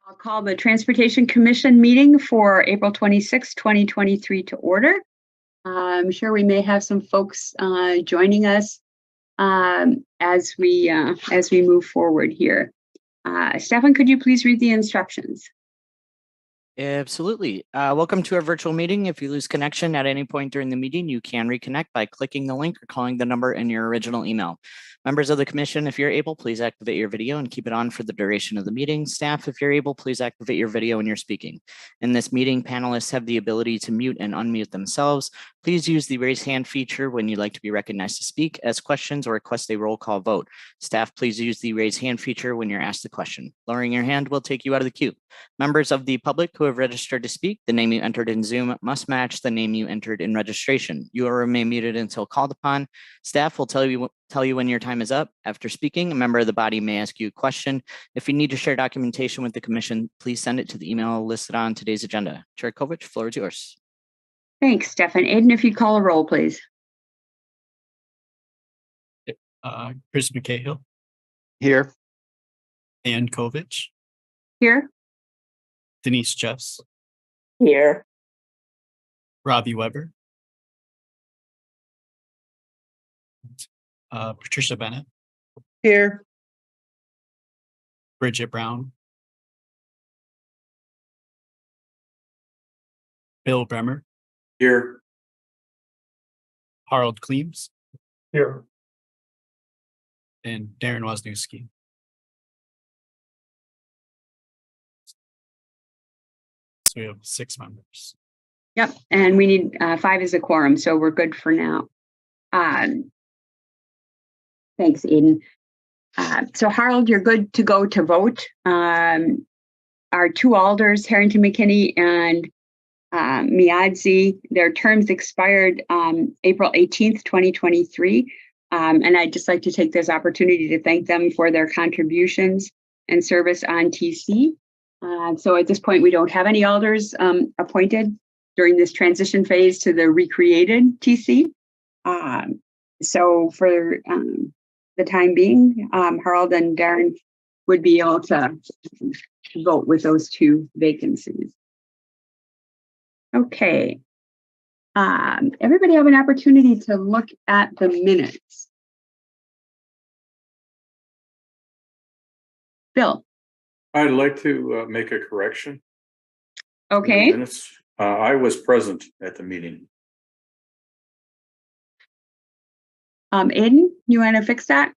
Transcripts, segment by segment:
I'll call the Transportation Commission meeting for April 26, 2023 to order. I'm sure we may have some folks joining us as we move forward here. Stefan, could you please read the instructions? Absolutely. Welcome to our virtual meeting. If you lose connection at any point during the meeting, you can reconnect by clicking the link or calling the number in your original email. Members of the commission, if you're able, please activate your video and keep it on for the duration of the meeting. Staff, if you're able, please activate your video when you're speaking. In this meeting, panelists have the ability to mute and unmute themselves. Please use the raise hand feature when you'd like to be recognized to speak, ask questions, or request a roll call vote. Staff, please use the raise hand feature when you're asked the question. Lowering your hand will take you out of the queue. Members of the public who have registered to speak, the name you entered in Zoom must match the name you entered in registration. You will remain muted until called upon. Staff will tell you when your time is up. After speaking, a member of the body may ask you a question. If you need to share documentation with the commission, please send it to the email listed on today's agenda. Chair Kovich, floor is yours. Thanks, Stefan. Aiden, if you'd call a roll, please. Chris McCahill. Here. Ann Kovich. Here. Denise Jeffs. Here. Robbie Weber. Patricia Bennett. Here. Bridget Brown. Bill Bremer. Here. Harold Cleaves. Here. And Darren Wozniewski. So we have 6 members. Yep, and we need 5 as a quorum, so we're good for now. Thanks, Aiden. So Harold, you're good to go to vote. Our 2 alders, Harrington McKinney and Miadzi, their terms expired April 18th, 2023. And I'd just like to take this opportunity to thank them for their contributions and service on TC. So at this point, we don't have any alders appointed during this transition phase to the recreated TC. So for the time being, Harold and Darren would be able to vote with those 2 vacancies. Okay. Everybody have an opportunity to look at the minutes. Bill. I'd like to make a correction. Okay. Minutes. I was present at the meeting. Aiden, you want to fix that?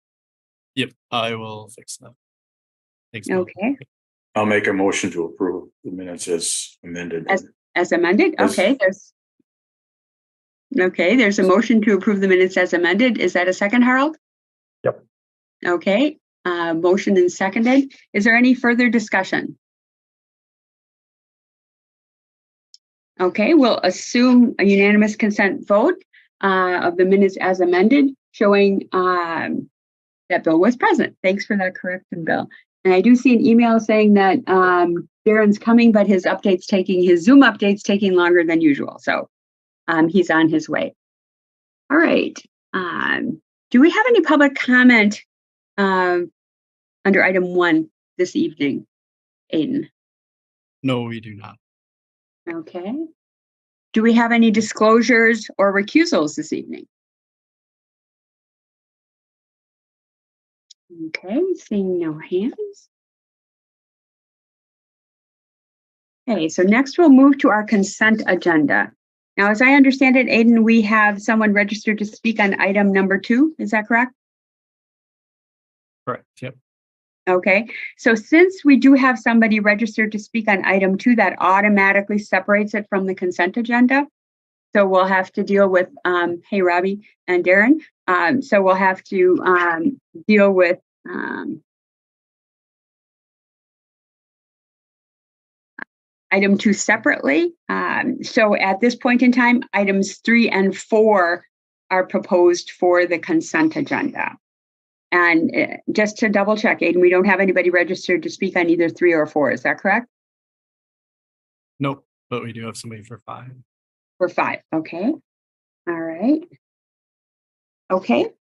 Yep, I will fix that. Thanks. Okay. I'll make a motion to approve the minutes as amended. As amended? Yes. Okay, there's a motion to approve the minutes as amended. Is that a second, Harold? Yep. Okay, motion and seconded. Is there any further discussion? Okay, we'll assume a unanimous consent vote of the minutes as amended, showing that Bill was present. Thanks for that correction, Bill. And I do see an email saying that Darren's coming, but his Zoom update's taking longer than usual. So he's on his way. All right. Do we have any public comment under item 1 this evening, Aiden? No, we do not. Okay. Do we have any disclosures or recusals this evening? Okay, seeing no hands. Okay, so next we'll move to our consent agenda. Now, as I understand it, Aiden, we have someone registered to speak on item number 2. Is that correct? Correct. Yep. Okay, so since we do have somebody registered to speak on item 2, that automatically separates it from the consent agenda. So we'll have to deal with, hey, Robbie and Darren. So we'll have to deal with item 2 separately. So at this point in time, items 3 and 4 are proposed for the consent agenda. And just to double check, Aiden, we don't have anybody registered to speak on either 3 or 4. Is that correct? Nope, but we do have somebody for 5. For 5, okay. All right. Okay.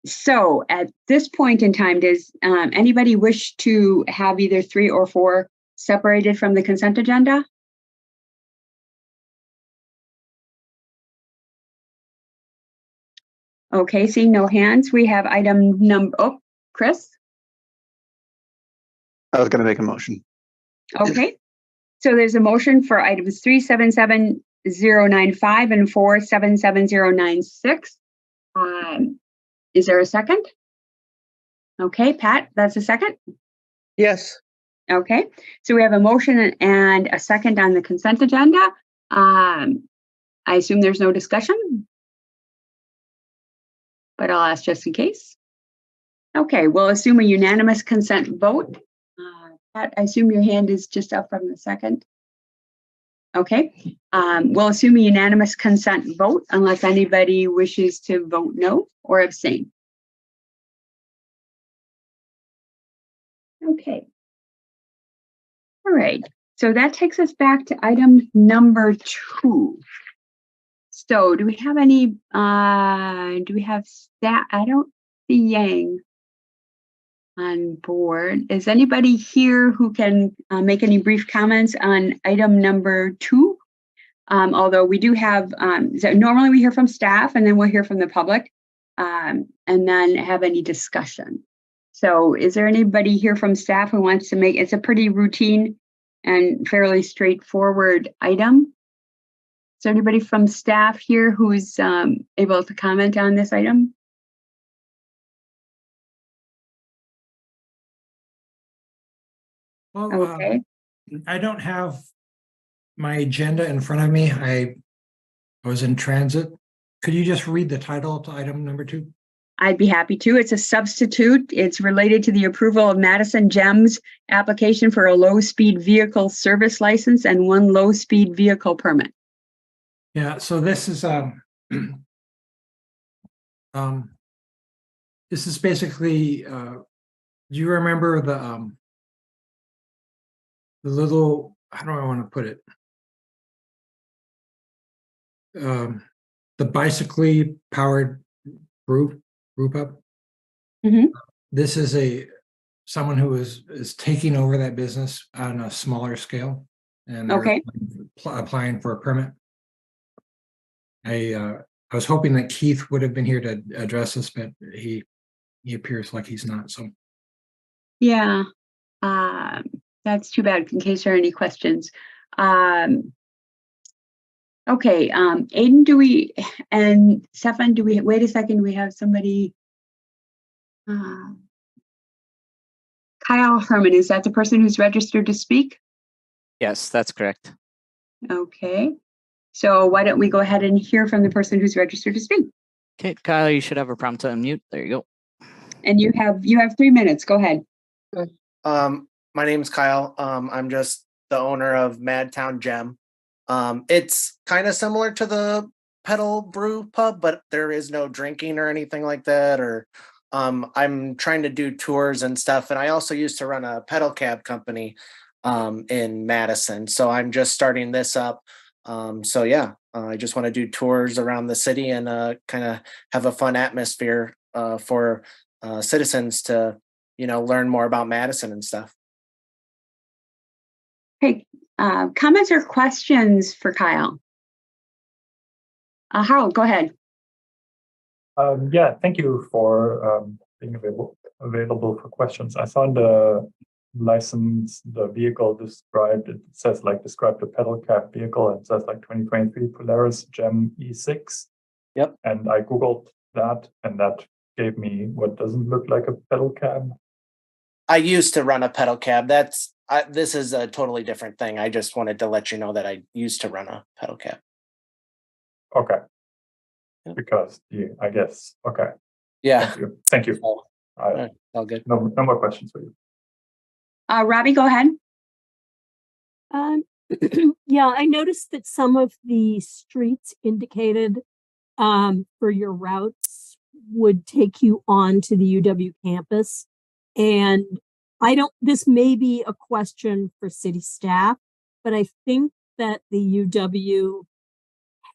So at this point in time, does anybody wish to have either 3 or 4 separated from the consent agenda? Okay, seeing no hands, we have item Chris? I was going to make a motion. Okay, so there's a motion for items 377095 and 477096. Is there a second? Okay, Pat, that's a second? Yes. Okay, so we have a motion and a second on the consent agenda. I assume there's no discussion, but I'll ask just in case. Okay, we'll assume a unanimous consent vote. Pat, I assume your hand is just up from the second. Okay, we'll assume a unanimous consent vote unless anybody wishes to vote no or abstain. Okay. All right, so that takes us back to item number 2. So do we have any, do we have staff? I don't see Yang on board. Is anybody here who can make any brief comments on item number 2? Although we do have, so normally we hear from staff and then we'll hear from the public and then have any discussion. So is there anybody here from staff who wants to make, it's a pretty routine and fairly straightforward item. Is there anybody from staff here who's able to comment on this item? Well, Okay. I don't have my agenda in front of me. I was in transit. Could you just read the title to item number 2? I'd be happy to. It's a substitute. It's related to the approval of Madison GEMS application for a low-speed vehicle service license and 1 low-speed vehicle permit. Yeah, so this is this is basically do you remember the little, how do I want to put it? The bicyclically powered brew pub. Mhm. This is someone who is taking over that business on a smaller scale, and they're Okay. applying for a permit. I was hoping that Keith would have been here to address this, but he appears like he's not. So Yeah, that's too bad in case there are any questions. Okay, Aiden, and Stefan, wait a second, we have somebody. Kyle Herman, is that the person who's registered to speak? Yes, that's correct. Okay, so why don't we go ahead and hear from the person who's registered to speak? Okay, Kyle, you should have a prompt to unmute. There you go. And you have 3 minutes. Go ahead. My name's Kyle. I'm just the owner of Madtown Gem. It's kind of similar to the Pedal Brew Pub, but there is no drinking or anything like that. Or I'm trying to do tours and stuff. And I also used to run a pedal cab company in Madison. So I'm just starting this up. So yeah, I just want to do tours around the city and kind of have a fun atmosphere for citizens to, learn more about Madison and stuff. Okay, comments or questions for Kyle? Harold, go ahead. Yeah, thank you for being available for questions. I found the license, the vehicle described, it says describe the pedal cab vehicle, and it says 2023 Polaris Gem E6. Yep. And I Googled that, and that gave me what doesn't look like a pedal cab. I used to run a pedal cab. This is a totally different thing. I just wanted to let you know that I used to run a pedal cab. Okay. Yep. Because I guess. Okay. Yeah. Thank you. All good. No more questions for you. Robbie, go ahead. Yeah, I noticed that some of the streets indicated for your routes would take you on to the UW campus. And this may be a question for city staff, but I think that the UW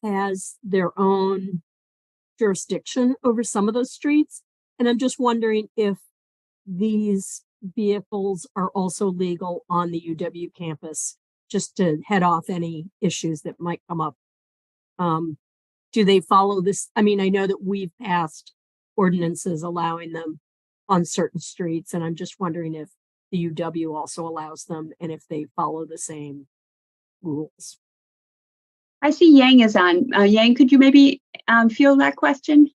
has their own jurisdiction over some of those streets. And I'm just wondering if these vehicles are also legal on the UW campus, just to head off any issues that might come up. Do they follow this? I mean, I know that we've passed ordinances allowing them on certain streets, and I'm just wondering if the UW also allows them and if they follow the same rules. I see Yang is on. Yang, could you maybe field that question?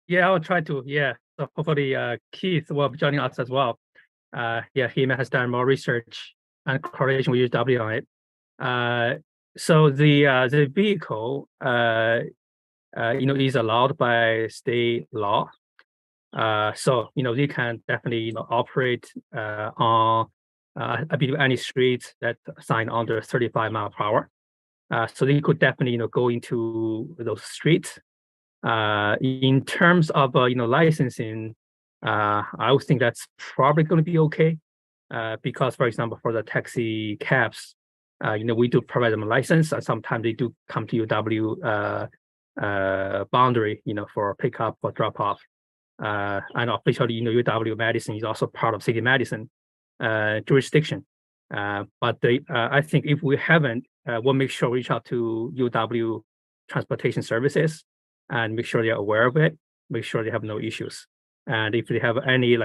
Yeah, I'll try to. Yeah, so hopefully Keith will be joining us as well. Yeah, he has done more research and correlation with UW on it. So the vehicle, is allowed by state law. So they can definitely operate on I believe any street that sign under 35 miles per hour. So they could definitely go into those streets. In terms of licensing, I would think that's probably going to be okay. Because, for example, for the taxi cabs, we do provide them a license, and sometimes they do come to UW boundary, for pickup or drop off. And officially, UW Madison is also part of City Madison jurisdiction. But I think if we haven't, we'll make sure we reach out to UW Transportation Services and make sure they're aware of it, make sure they have no issues. And if they have any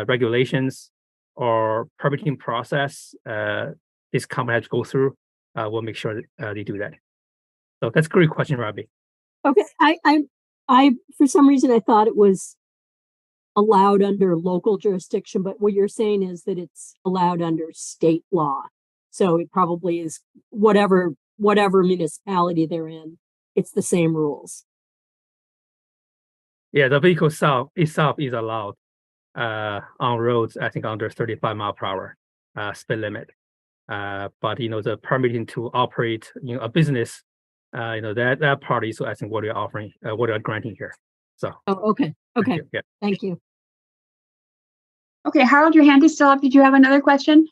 regulations or permitting process this company has to go through, we'll make sure they do that. So that's a great question, Robbie. Okay, I for some reason I thought it was allowed under local jurisdiction, but what you're saying is that it's allowed under state law. So it probably is whatever municipality they're in, it's the same rules. Yeah, the vehicle itself is allowed on roads, I think under 35 miles per hour speed limit. But the permitting to operate a business, that part is I think what we're offering, what we're granting here. So. Oh, okay. Okay. Yeah. Thank you. Okay, Harold, your hand is still up. Did you have another question?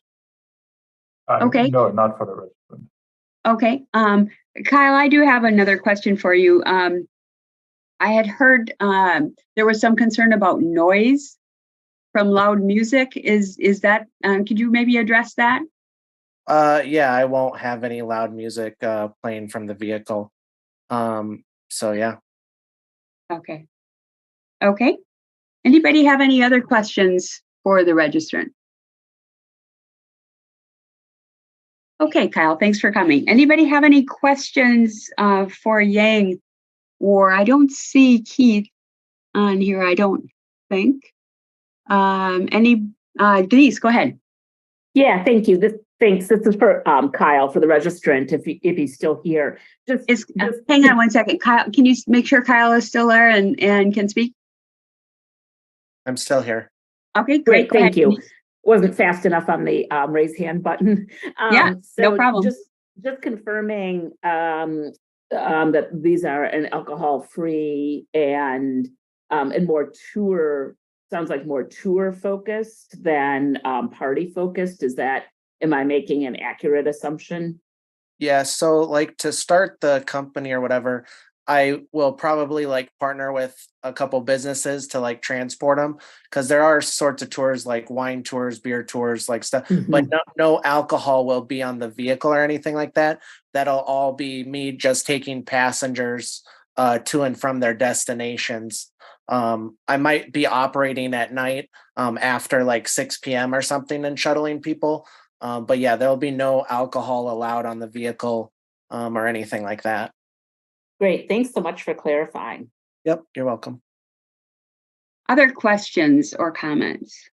Okay. No, not for the resident. Okay. Kyle, I do have another question for you. I had heard there was some concern about noise from loud music. Is that, could you maybe address that? Yeah, I won't have any loud music playing from the vehicle. So yeah. Okay. Okay. Anybody have any other questions for the registrant? Okay, Kyle, thanks for coming. Anybody have any questions for Yang? Or I don't see Keith on here, I don't think. Denise, go ahead. Yeah, thank you. Thanks. This is for Kyle, for the registrant, if he's still here. Just hang on one second. Kyle, can you make sure Kyle is still there and can speak? I'm still here. Okay, great. Thank you. Wasn't fast enough on the raise hand button. Yeah, so no problem. Just confirming that these are an alcohol-free and more tour. Sounds like more tour focused than party focused. Am I making an accurate assumption? Yeah, so to start the company or whatever, I will probably partner with a couple businesses to transport them, because there are sorts of tours like wine tours, beer tours, stuff, but no alcohol will be on the vehicle or anything like that. That'll all be me just taking passengers to and from their destinations. I might be operating at night after 6 p.m. or something and shuttling people. But yeah, there'll be no alcohol allowed on the vehicle or anything like that. Great. Thanks so much for clarifying. Yep, you're welcome. Other questions or comments?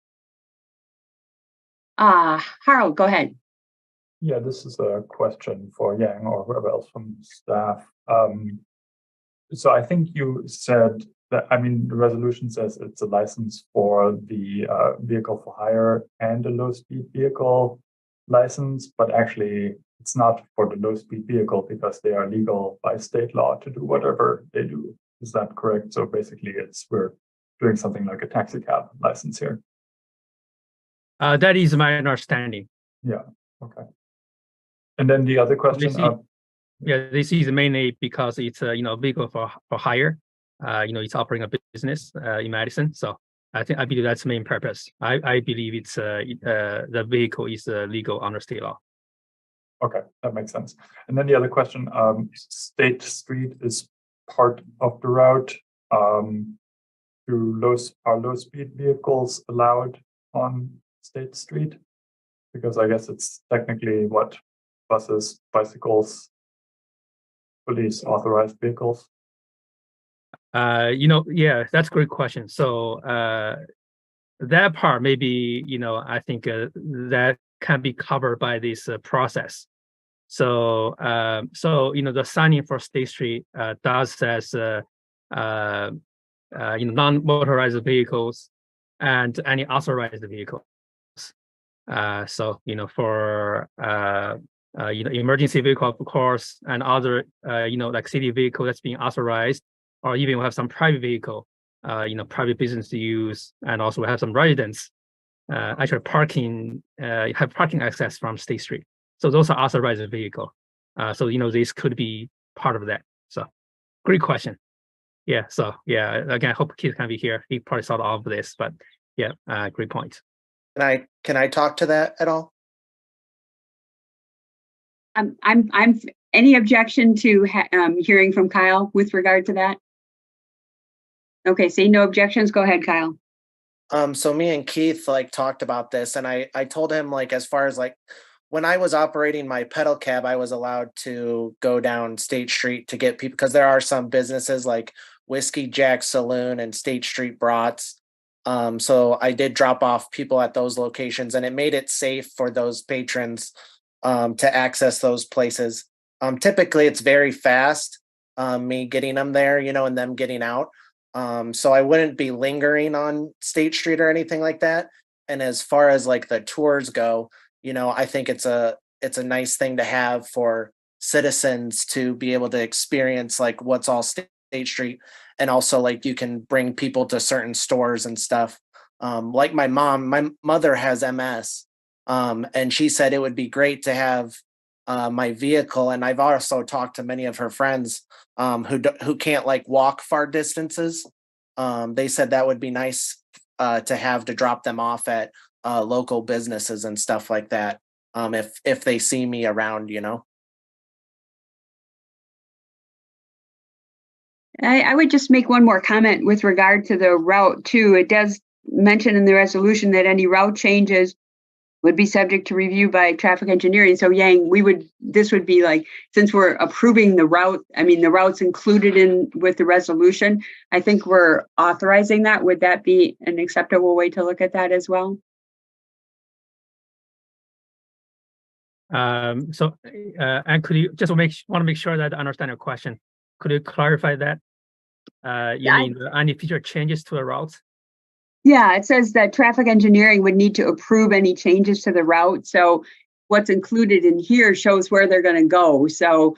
Harold, go ahead. Yeah, this is a question for Yang or whoever else from staff. So I think you said that, the resolution says it's a license for the vehicle for hire and a low-speed vehicle license, but actually it's not for the low-speed vehicle because they are legal by state law to do whatever they do. Is that correct? So basically we're doing something like a taxi cab license here. That is my understanding. Yeah, okay. And then the other question. This is mainly because it's a vehicle for hire. It's operating a business in Madison. So I believe that's the main purpose. I believe it's the vehicle is legal under state law. Okay, that makes sense. And then the other question, State Street is part of the route. Are low speed vehicles allowed on State Street? Because I guess it's technically what buses, bicycles, police authorized vehicles. Yeah, that's a great question. So that part maybe, I think that can be covered by this process. So the signing for State Street does says non-motorized vehicles and any authorized vehicles. For emergency vehicle, of course, and other like city vehicle that's being authorized, or even we have some private vehicle, private business use, and also we have some residents actually have parking access from State Street. So those are authorized vehicle. This could be part of that. So great question. Yeah. So yeah, again, I hope Keith can be here. He probably saw all of this, but yeah, great point. Can I talk to that at all? I'm any objection to hearing from Kyle with regard to that? Okay, seeing no objections, go ahead, Kyle. So me and Keith talked about this, and I told him as far as when I was operating my pedal cab, I was allowed to go down State Street to get people, because there are some businesses like Whiskey Jack Saloon and State Street Brats. So I did drop off people at those locations, and it made it safe for those patrons to access those places. Typically it's very fast, me getting them there, and them getting out. So I wouldn't be lingering on State Street or anything like that. And as far as the tours go, I think it's a nice thing to have for citizens to be able to experience what's all State Street. And also you can bring people to certain stores and stuff. Like my mother has MS. And she said it would be great to have my vehicle. And I've also talked to many of her friends who can't like walk far distances. They said that would be nice to have to drop them off at local businesses and stuff like that. If they see me around, you know. I would just make one more comment with regard to the route too. It does mention in the resolution that any route changes would be subject to review by traffic engineering. So Yang, this would be like, since we're approving the route, I mean, the route's included in with the resolution. I think we're authorizing that. Would that be an acceptable way to look at that as well? And could you just want to make sure that I understand your question? Could you clarify that? You mean any future changes to the route? Yeah, it says that traffic engineering would need to approve any changes to the route. So what's included in here shows where they're going to go. So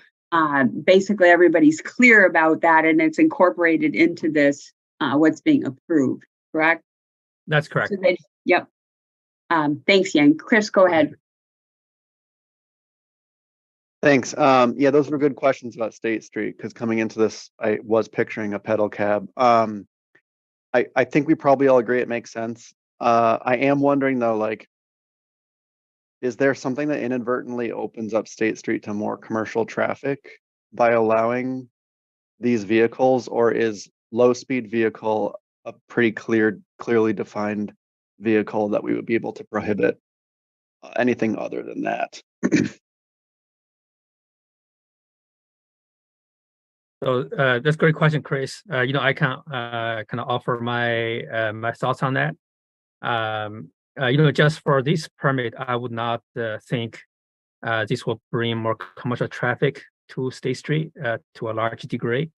basically everybody's clear about that, and it's incorporated into this, what's being approved, correct? That's correct. So yep. Thanks, Yang. Chris, go ahead. Thanks. Yeah, those were good questions about State Street, because coming into this, I was picturing a pedal cab. I think we probably all agree it makes sense. I am wondering though, like, is there something that inadvertently opens up State Street to more commercial traffic by allowing these vehicles, or is low speed vehicle a pretty clearly defined vehicle that we would be able to prohibit anything other than that? So that's a great question, Chris. I can kind of offer my my thoughts on that. Just for this permit, I would not think this will bring more commercial traffic to State Street to a large degree.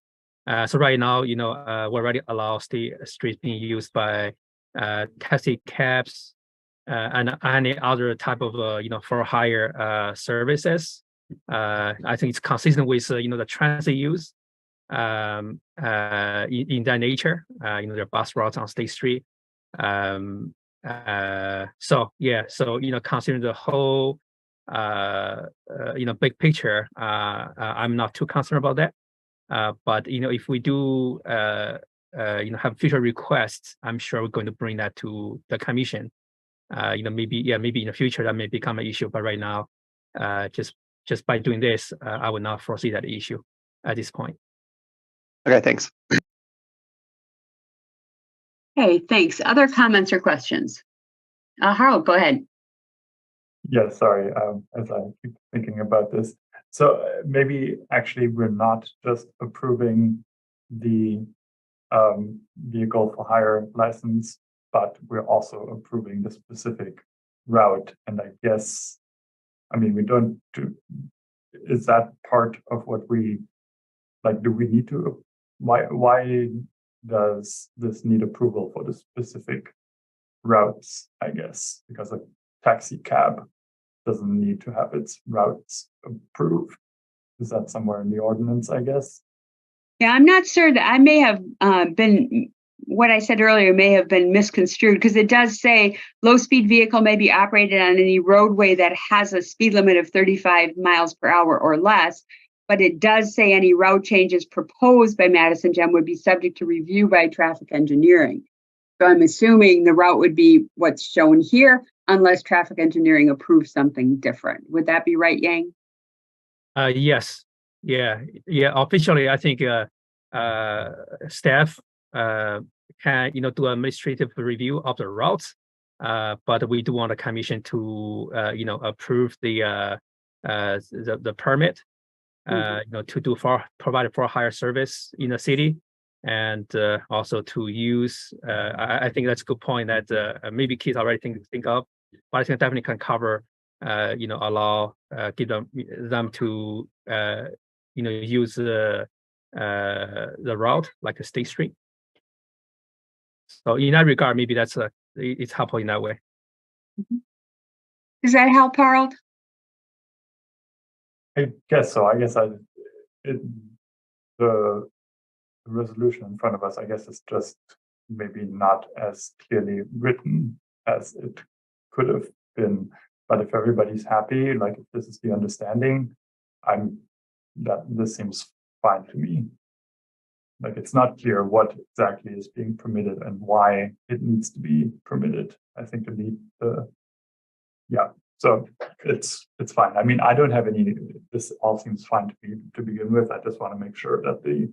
So right now, we already allow State Street being used by taxi cabs and any other type of for hire services. I think it's consistent with the transit use. In that nature, there are bus routes on State Street. So considering the whole big picture, I'm not too concerned about that. But if we do have future requests, I'm sure we're going to bring that to the commission. Maybe in the future that may become an issue, but right now, just by doing this, I would not foresee that issue at this point. Okay, thanks. Okay, thanks. Other comments or questions? Harold, go ahead. Yeah, sorry, as I keep thinking about this. So maybe actually we're not just approving the vehicle for hire license, but we're also approving the specific route. And I guess, I mean, we don't do, is that part of what we, like, do we need to, why does this need approval for the specific routes, I guess? Because a taxi cab doesn't need to have its routes approved. Is that somewhere in the ordinance, I guess? Yeah, I'm not sure that I may have been, what I said earlier may have been misconstrued, because it does say low-speed vehicle may be operated on any roadway that has a speed limit of 35 miles per hour or less. But it does say any route changes proposed by Madison GEM would be subject to review by traffic engineering. So I'm assuming the route would be what's shown here, unless traffic engineering approves something different. Would that be right, Yang? Yes. Yeah. Officially, I think staff can do administrative review of the routes, but we do want the commission to approve the permit to provide for hire service in the city, and also to use. I think that's a good point that maybe Keith already think of, but I think definitely can cover. Allow give them to use the route like a State Street. So in that regard, maybe that's it's helpful in that way. Does that help, Harold? I guess so. I guess the resolution in front of us, I guess, is just maybe not as clearly written as it could have been. But if everybody's happy, like if this is the understanding, this seems fine to me. Like it's not clear what exactly is being permitted and why it needs to be permitted. I think so it's fine. I mean, I don't have any. This all seems fine to me to begin with. I just want to make sure that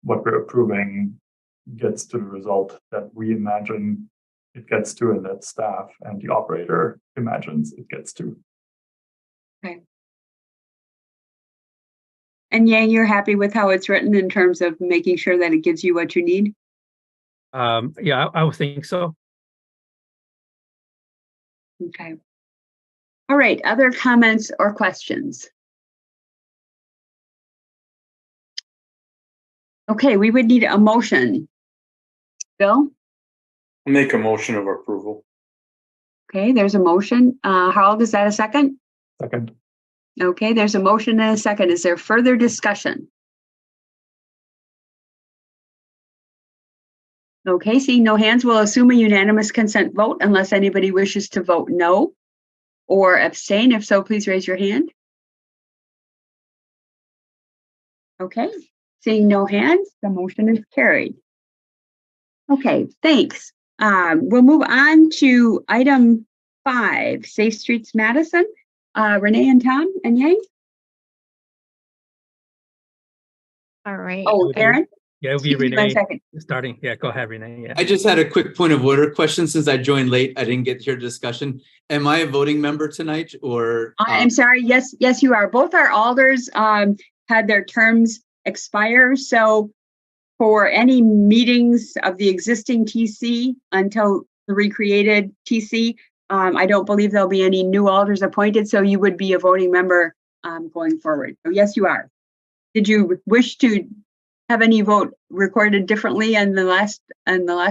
what we're approving gets to the result that we imagine it gets to, and that staff and the operator imagines it gets to. Okay. And Yang, you're happy with how it's written in terms of making sure that it gives you what you need? Yeah, I would think so. Okay. All right, other comments or questions? Okay, we would need a motion. Bill? Make a motion of approval. Okay, there's a motion. Harold, is that a second? Second. Okay, there's a motion and a second. Is there further discussion? Okay, seeing no hands, we'll assume a unanimous consent vote unless anybody wishes to vote no or abstain. If so, please raise your hand. Okay, seeing no hands, the motion is carried. Okay, thanks. We'll move on to item 5, Safe Streets Madison. Renee and Tom and Yang. All right. Oh, Aaron? Yeah, it'll be Excuse me 1 Renee second. starting. Yeah, go ahead, Renee. Yeah. I just had a quick point of order question since I joined late. I didn't get to hear the discussion. Am I a voting member tonight or? I'm sorry. Yes, you are. Both our alders had their terms expire. So for any meetings of the existing TC until the recreated TC, I don't believe there'll be any new alders appointed. So you would be a voting member going forward. So yes, you are. Did you wish to have any vote recorded differently in the last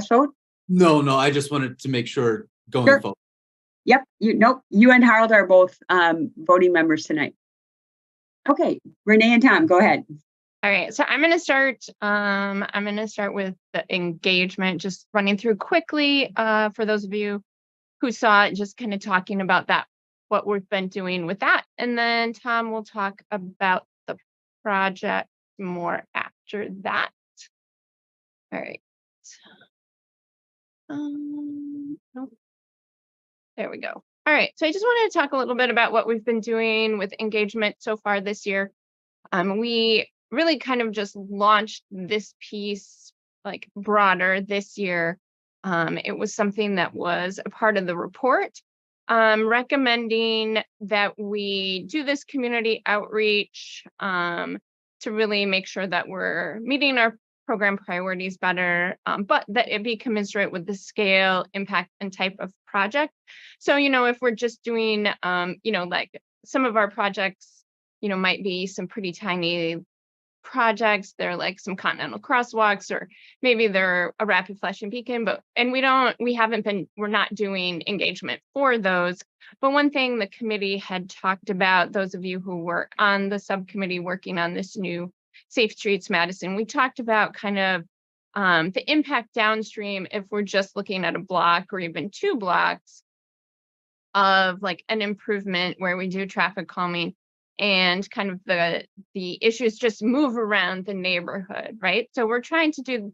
vote? No, I just wanted to make sure going Sure. forward. Yep. You and Harold are both voting members tonight. Okay, Renee and Tom, go ahead. All right, so I'm going to start. I'm going to start with the engagement, just running through quickly for those of you who saw it, just kind of talking about that, what we've been doing with that. And then Tom will talk about the project more after that. All right. Nope. There we go. All right, so I just wanted to talk a little bit about what we've been doing with engagement so far this year. We really kind of just launched this piece like broader this year. It was something that was a part of the report, recommending that we do this community outreach to really make sure that we're meeting our program priorities better, but that it be commensurate with the scale, impact, and type of project. So, if we're just doing, like some of our projects, might be some pretty tiny projects. They're like some continental crosswalks, or maybe they're a rapid flashing beacon, we're not doing engagement for those. But one thing the committee had talked about, those of you who were on the subcommittee working on this new Safe Streets Madison, we talked about kind of the impact downstream if we're just looking at a block or even 2 blocks of like an improvement where we do traffic calming, and kind of the issues just move around the neighborhood, right? So we're trying to do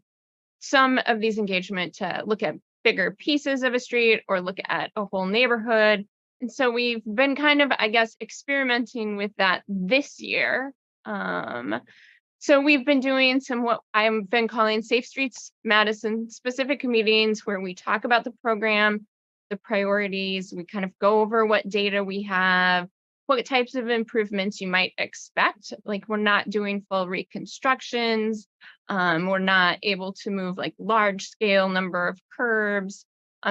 some of these engagement to look at bigger pieces of a street or look at a whole neighborhood. And so we've been kind of, I guess, experimenting with that this year. So we've been doing some what I've been calling Safe Streets Madison specific meetings, where we talk about the program, the priorities, we kind of go over what data we have, what types of improvements you might expect. Like, we're not doing full reconstructions. We're not able to move like large scale number of curbs.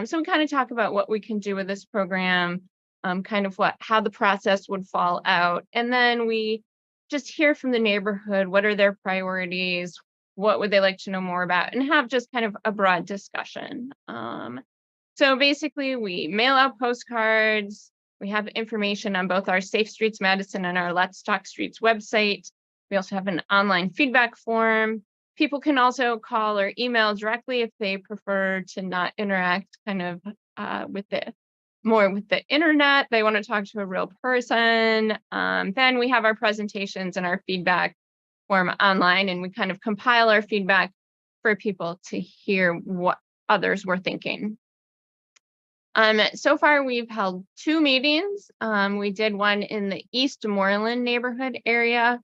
So we kind of talk about what we can do with this program, kind of how the process would fall out. And then we just hear from the neighborhood, what are their priorities? What would they like to know more about? And have just kind of a broad discussion. So basically we mail out postcards. We have information on both our Safe Streets Madison and our Let's Talk Streets website. We also have an online feedback form. People can also call or email directly if they prefer to not interact kind of with the internet. They want to talk to a real person. Then we have our presentations and our feedback form online, and we kind of compile our feedback for people to hear what others were thinking. So far, we've held 2 meetings. We did one in the East Moreland neighborhood area,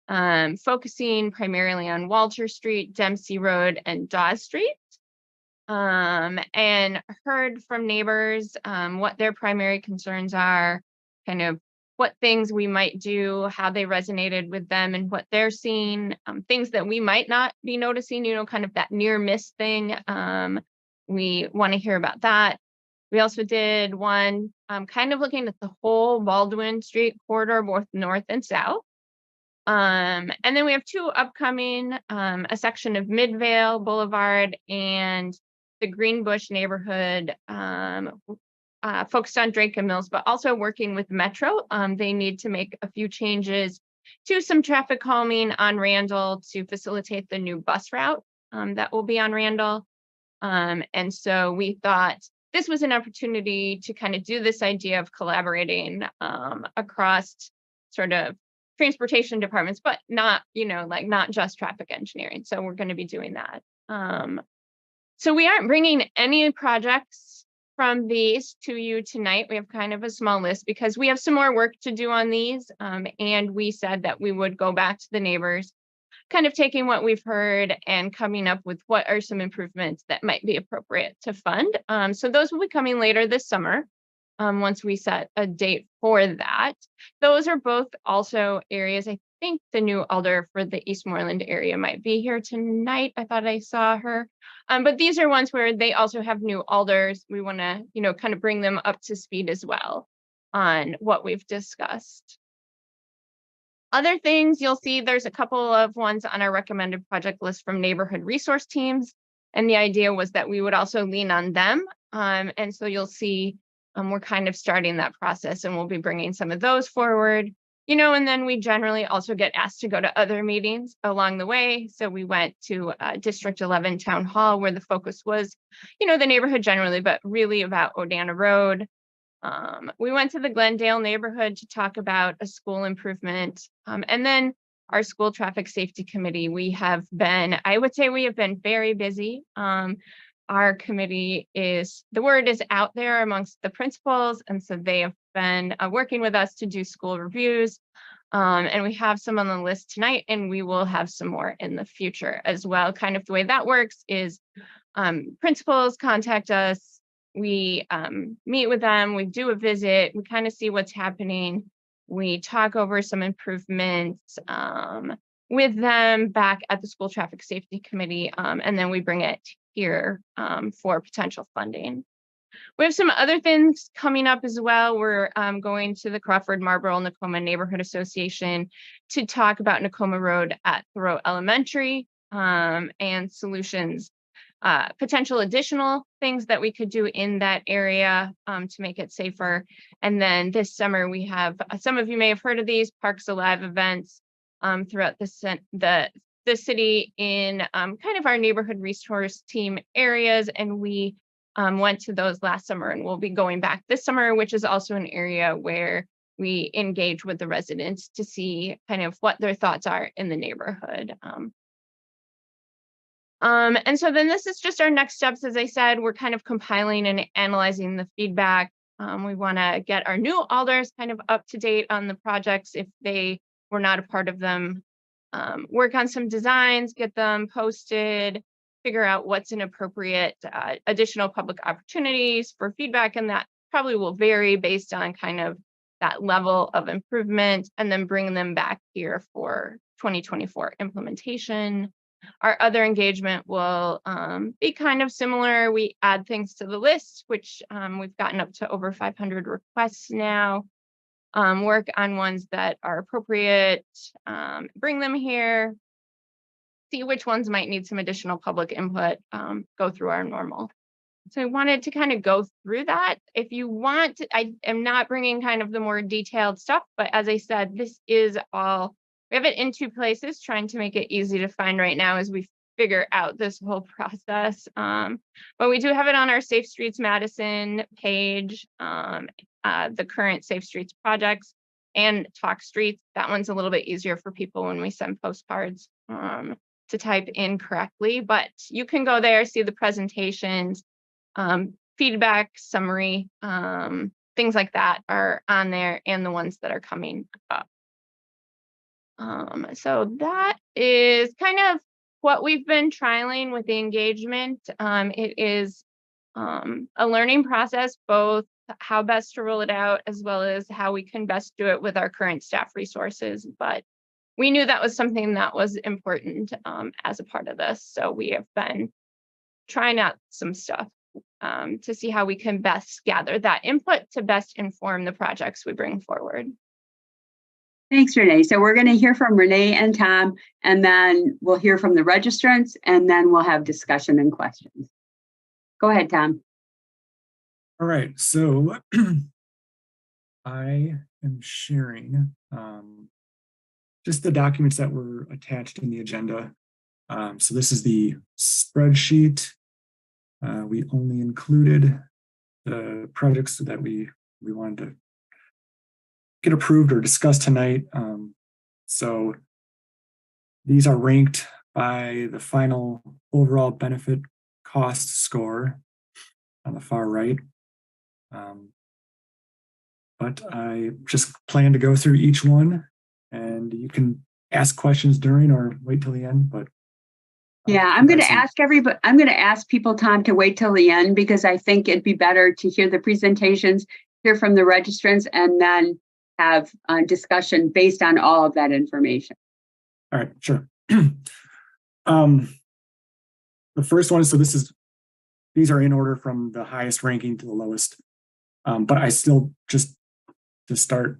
focusing primarily on Walter Street, Dempsey Road, and Dawes Street, and heard from neighbors what their primary concerns are, kind of what things we might do, how they resonated with them and what they're seeing, things that we might not be noticing, kind of that near miss thing. We want to hear about that. We also did one kind of looking at the whole Baldwin Street corridor, both north and south. And then we have 2 upcoming, a section of Midvale Boulevard and the Greenbush neighborhood, focused on Drake and Mills, but also working with Metro. They need to make a few changes to some traffic calming on Randall to facilitate the new bus route that will be on Randall. And so we thought this was an opportunity to kind of do this idea of collaborating across sort of transportation departments, but not, not just traffic engineering. So we're going to be doing that. So we aren't bringing any projects from these to you tonight. We have kind of a small list because we have some more work to do on these. And we said that we would go back to the neighbors, kind of taking what we've heard and coming up with what are some improvements that might be appropriate to fund. So those will be coming later this summer, once we set a date for that. Those are both also areas. I think the new alder for the East Moreland area might be here tonight. I thought I saw her. But these are ones where they also have new alders. We want to, kind of bring them up to speed as well on what we've discussed. Other things you'll see, there's a couple of ones on our recommended project list from neighborhood resource teams. And the idea was that we would also lean on them. And so you'll see we're kind of starting that process, and we'll be bringing some of those forward. And then we generally also get asked to go to other meetings along the way. So we went to District 11 Town Hall, where the focus was, the neighborhood generally, but really about Odana Road. We went to the Glendale neighborhood to talk about a school improvement. And then our school traffic safety committee. We have been, I would say we have been very busy. Our committee the word is out there amongst the principals, and so they have been working with us to do school reviews. And we have some on the list tonight, and we will have some more in the future as well. Kind of the way that works is principals contact us, we meet with them, we do a visit, we kind of see what's happening. We talk over some improvements with them back at the school traffic safety committee, and then we bring it here for potential funding. We have some other things coming up as well. We're going to the Crawford Marlboro Nakoma Neighborhood Association to talk about Nakoma Road at Thoreau Elementary and solutions, potential additional things that we could do in that area to make it safer. And then this summer we have, some of you may have heard of these Parks Alive events throughout the city in kind of our neighborhood resource team areas, and we went to those last summer, and we'll be going back this summer, which is also an area where we engage with the residents to see kind of what their thoughts are in the neighborhood. And so then this is just our next steps. As I said, we're kind of compiling and analyzing the feedback. We want to get our new alders kind of up to date on the projects if they were not a part of them. Work on some designs, get them posted, figure out what's an appropriate additional public opportunities for feedback, and that probably will vary based on kind of that level of improvement, and then bring them back here for 2024 implementation. Our other engagement will be kind of similar. We add things to the list, which we've gotten up to over 500 requests now. Work on ones that are appropriate, bring them here, see which ones might need some additional public input, go through our normal. So I wanted to kind of go through that. If you want, I am not bringing kind of the more detailed stuff, but as I said, this is all, we have it in 2 places, trying to make it easy to find right now as we figure out this whole process. But we do have it on our Safe Streets Madison page, the current Safe Streets projects, and Talk Streets. That one's a little bit easier for people when we send postcards to type in correctly, but you can go there, see the presentations, feedback, summary, things like that are on there, and the ones that are coming up. So that is kind of what we've been trialing with the engagement. It is a learning process, both how best to roll it out as well as how we can best do it with our current staff resources. But we knew that was something that was important as a part of this. So we have been trying out some stuff to see how we can best gather that input to best inform the projects we bring forward. Thanks, Renee. So we're going to hear from Renee and Tom, and then we'll hear from the registrants, and then we'll have discussion and questions. Go ahead, Tom. All right, so I am sharing just the documents that were attached in the agenda. So this is the spreadsheet. We only included the projects that we wanted to get approved or discussed tonight. So these are ranked by the final overall benefit cost score on the far right. But I just plan to go through each one, and you can ask questions during or wait till the end. But yeah, I'm going to ask everybody. I'm going to ask people, Tom, to wait till the end, because I think it'd be better to hear the presentations, hear from the registrants, and then have a discussion based on all of that information. All right, sure. The first one, so these are in order from the highest ranking to the lowest. But I still, just to start,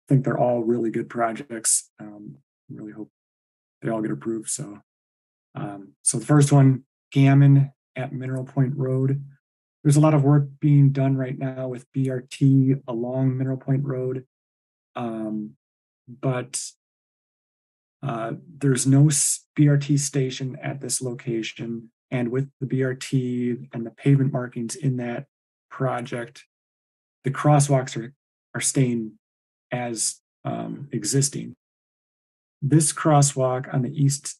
think they're all really good projects. Really hope they all get approved. So the first one, Gammon at Mineral Point Road. There's a lot of work being done right now with BRT along Mineral Point Road. But there's no BRT station at this location. And with the BRT and the pavement markings in that project, the crosswalks are staying as existing. This crosswalk on the east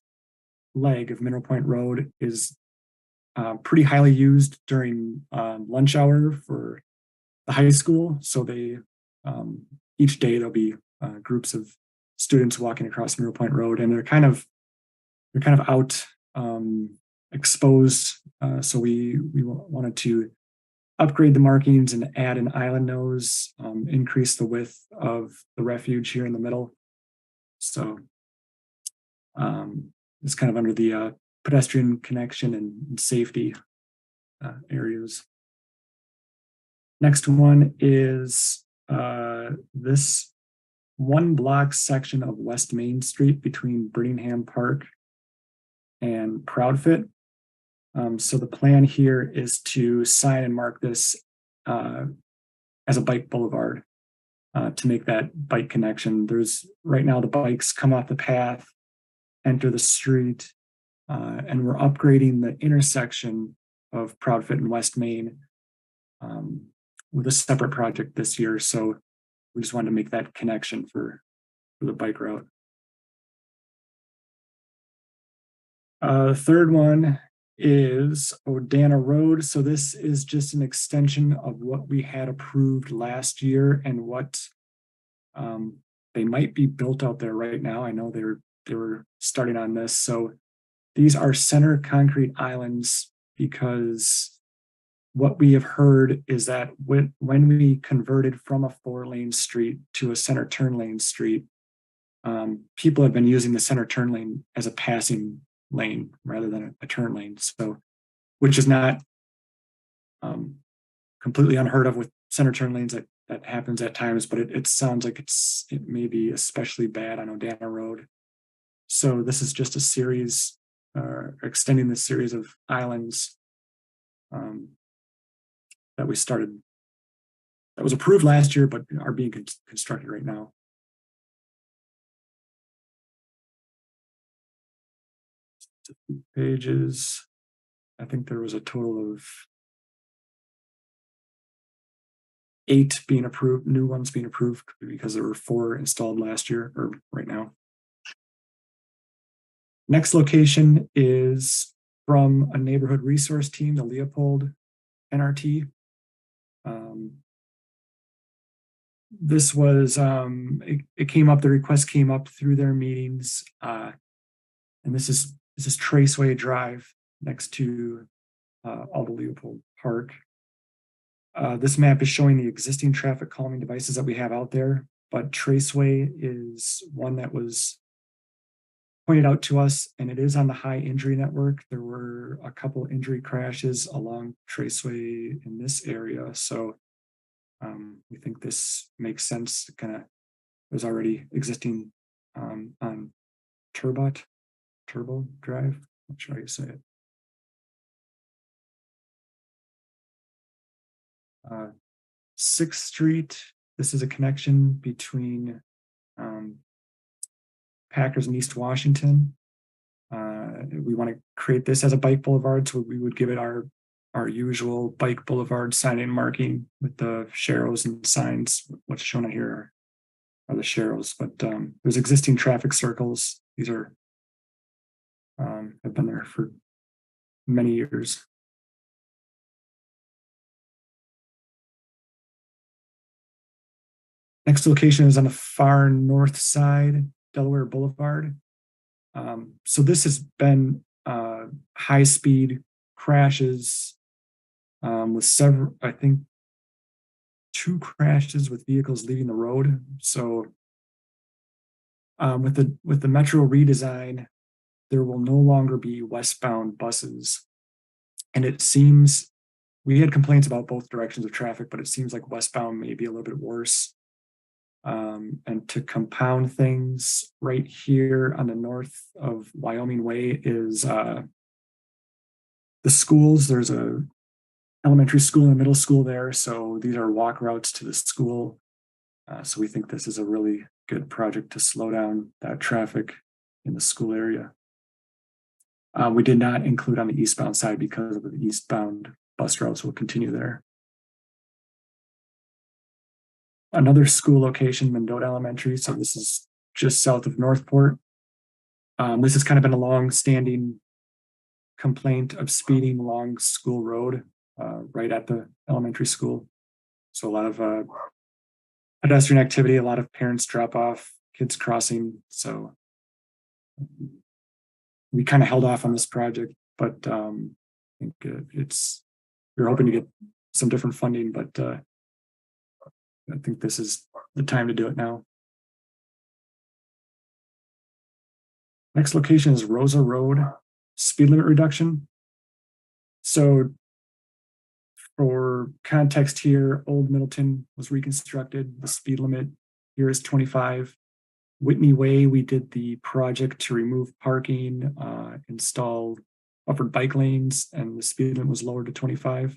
leg of Mineral Point Road is pretty highly used during lunch hour for the high school. So they each day there'll be groups of students walking across Mineral Point Road, and they're kind of out exposed. So we wanted to upgrade the markings and add an island nose, increase the width of the refuge here in the middle. So it's kind of under the pedestrian connection and safety areas. Next one is this one block section of West Main Street between Brittingham Park and Proudfit. So the plan here is to sign and mark this as a bike boulevard to make that bike connection. There's right now the bikes come off the path, enter the street, and we're upgrading the intersection of Proudfit and West Main with a separate project this year. So we just wanted to make that connection for the bike route. The third one is Odana Road. So this is just an extension of what we had approved last year and what they might be built out there right now. I know they were starting on this. So these are center concrete islands because what we have heard is that when we converted from a 4-lane street to a center turn lane street, people have been using the center turn lane as a passing lane rather than a turn lane. So, which is not completely unheard of with center turn lanes. That happens at times, but it sounds like it may be especially bad on Odana Road. So this is just a series, extending the series of islands that we started, that was approved last year, but are being constructed right now. Pages. I think there was a total of 8 being approved, new ones being approved because there were 4 installed last year or right now. Next location is from a neighborhood resource team, the Leopold NRT. This was, it came up, the request came up through their meetings. And this is Traceway Drive next to Aldo Leopold Park. This map is showing the existing traffic calming devices that we have out there, but Traceway is one that was pointed out to us, and it is on the high injury network. There were a couple injury crashes along Traceway in this area, so we think this makes sense. Kind of, there's already existing on Turbo Drive. I'm not sure how you say it. 6th Street. This is a connection between Packers and East Washington. We want to create this as a bike boulevard, so we would give it our usual bike boulevard sign and marking with the sharrows and signs. What's shown on here are the sharrows, but there's existing traffic circles. These are have been there for many years. Next location is on the far north side, Delaware Boulevard. So this has been high-speed crashes with several, I think, 2 crashes with vehicles leaving the road. So with the Metro redesign, there will no longer be westbound buses. And it seems, we had complaints about both directions of traffic, but it seems like westbound may be a little bit worse. And to compound things, right here on the north of Wyoming Way is the schools. There's a elementary school and a middle school there, so these are walk routes to the school. So we think this is a really good project to slow down that traffic in the school area. We did not include on the eastbound side because of the eastbound bus routes will continue there. Another school location, Mendota Elementary. So this is just south of Northport. This has kind of been a long-standing complaint of speeding along School Road, right at the elementary school. So a lot of pedestrian activity, a lot of parents drop off, kids crossing. So we kind of held off on this project, but I think we're hoping to get some different funding, but I think this is the time to do it now. Next location is Rosa Road, speed limit reduction. So for context here, Old Middleton was reconstructed. The speed limit here is 25. Whitney Way, we did the project to remove parking, install buffered bike lanes, and the speed limit was lowered to 25.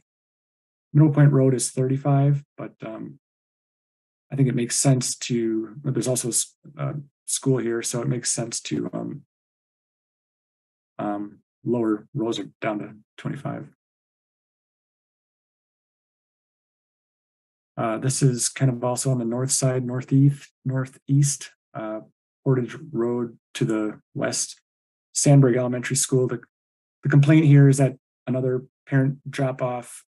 Middle Point Road is 35, but I think it makes sense to, there's also a school here, so it makes sense to lower Rosa down to 25. This is kind of also on the north side, northeast, Portage Road to the west, Sandburg Elementary School. The complaint here is that another parent drop off.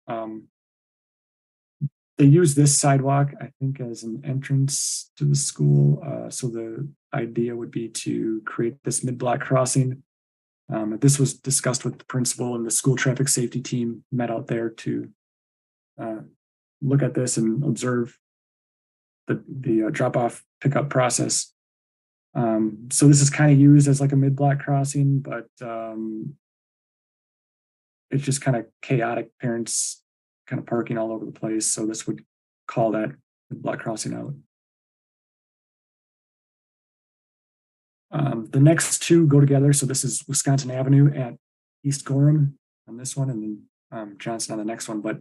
They use this sidewalk, I think, as an entrance to the school. So the idea would be to create this mid-block crossing. This was discussed with the principal, and the school traffic safety team met out there to look at this and observe the drop-off pickup process. So this is kind of used as like a mid-block crossing, but it's just kind of chaotic, parents kind of parking all over the place. So this would call that mid-block crossing out. The next two go together. So this is Wisconsin Avenue at East Gorham on this one, and then Johnson on the next one. But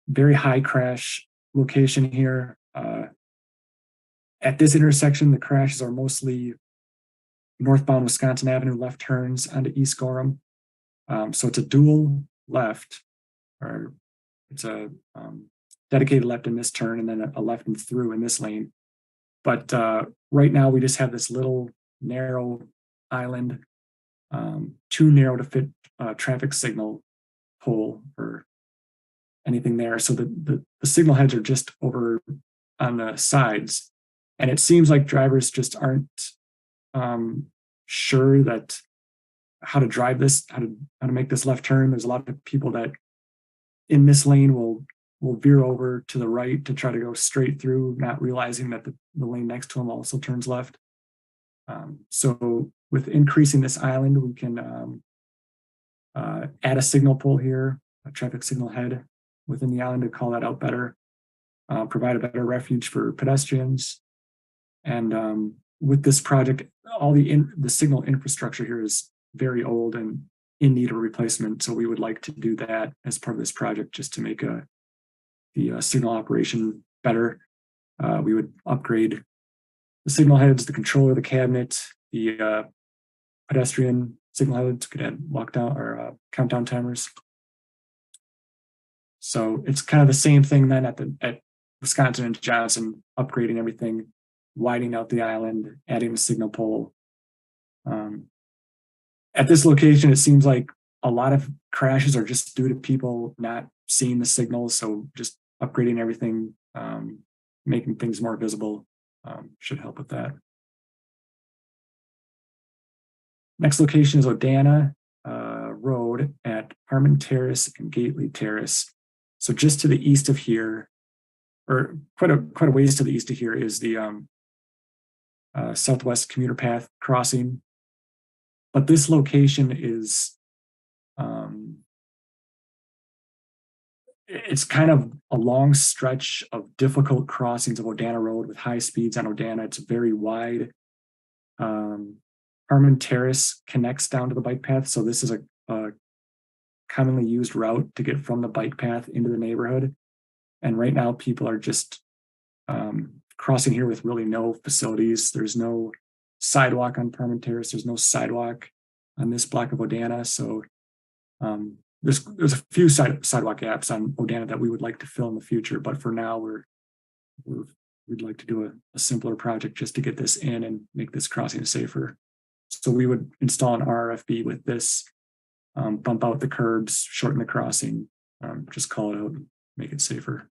very high crash location here. At this intersection, the crashes are mostly northbound Wisconsin Avenue left turns onto East Gorham. So it's a dual left, or it's a dedicated left in this turn, and then a left and through in this lane. But right now we just have this little narrow island, too narrow to fit a traffic signal pole or anything there. So the signal heads are just over on the sides. And it seems like drivers just aren't sure that how to drive this, how to make this left turn. There's a lot of people that in this lane will veer over to the right to try to go straight through, not realizing that the lane next to them also turns left. So with increasing this island, we can add a signal pole here, a traffic signal head within the island to call that out better, provide a better refuge for pedestrians. And with this project, all the signal infrastructure here is very old and in need of replacement. So we would like to do that as part of this project, just to make the signal operation better. We would upgrade the signal heads, the controller, the cabinet, the pedestrian signal heads, could add walk down or countdown timers. So it's kind of the same thing then at Wisconsin and Johnson, upgrading everything, widening out the island, adding a signal pole. At this location, it seems like a lot of crashes are just due to people not seeing the signals. So just upgrading everything, making things more visible should help with that. Next location is Odana Road at Harmon Terrace and Gately Terrace. So just to the east of here, or quite a ways to the east of here, is the Southwest Commuter Path crossing. But this location is, it's kind of a long stretch of difficult crossings of Odana Road with high speeds on Odana. It's very wide. Harmon Terrace connects down to the bike path. So this is a commonly used route to get from the bike path into the neighborhood. And right now people are just crossing here with really no facilities. There's no sidewalk on Harmon Terrace. There's no sidewalk on this block of Odana. So there's a few sidewalk gaps on Odana that we would like to fill in the future. But for now, we'd like to do a simpler project just to get this in and make this crossing safer. So we would install an RFB with this, bump out the curbs, shorten the crossing, just call it out, and make it safer.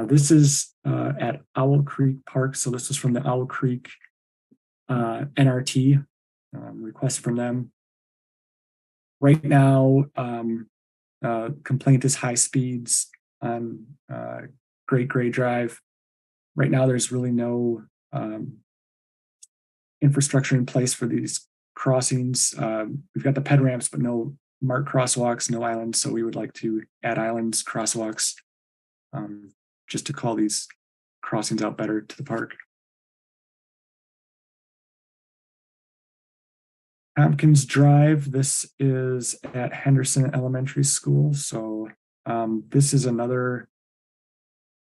This is at Owl Creek Park. So this is from the Owl Creek NRT request from them. Right now, complaint is high speeds on Great Gray Drive. Right now, there's really no infrastructure in place for these crossings. We've got the ped ramps, but no marked crosswalks, no islands. So we would like to add islands, crosswalks, just to call these crossings out better to the park. Tompkins Drive, this is at Henderson Elementary School. So this is another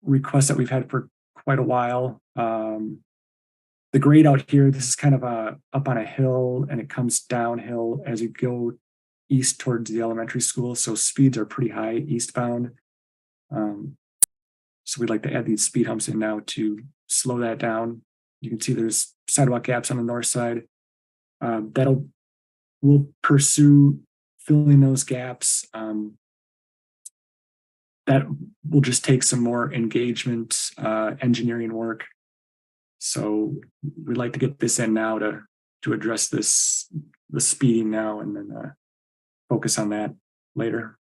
request that we've had for quite a while. The grade out here, this is kind of up on a hill, and it comes downhill as you go east towards the elementary school. So speeds are pretty high eastbound. So we'd like to add these speed humps in now to slow that down. You can see there's sidewalk gaps on the north side. We'll pursue filling those gaps. That will just take some more engagement, engineering work. So we'd like to get this in now to address the speeding now, and then focus on that later.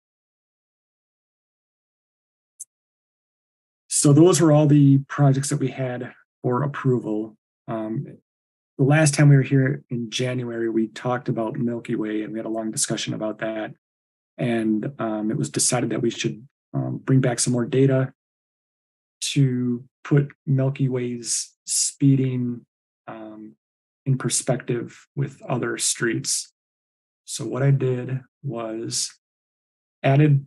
So those were all the projects that we had for approval. The last time we were here in January, we talked about Milky Way, and we had a long discussion about that. And it was decided that we should bring back some more data to put Milky Way's speeding in perspective with other streets. So what I did was added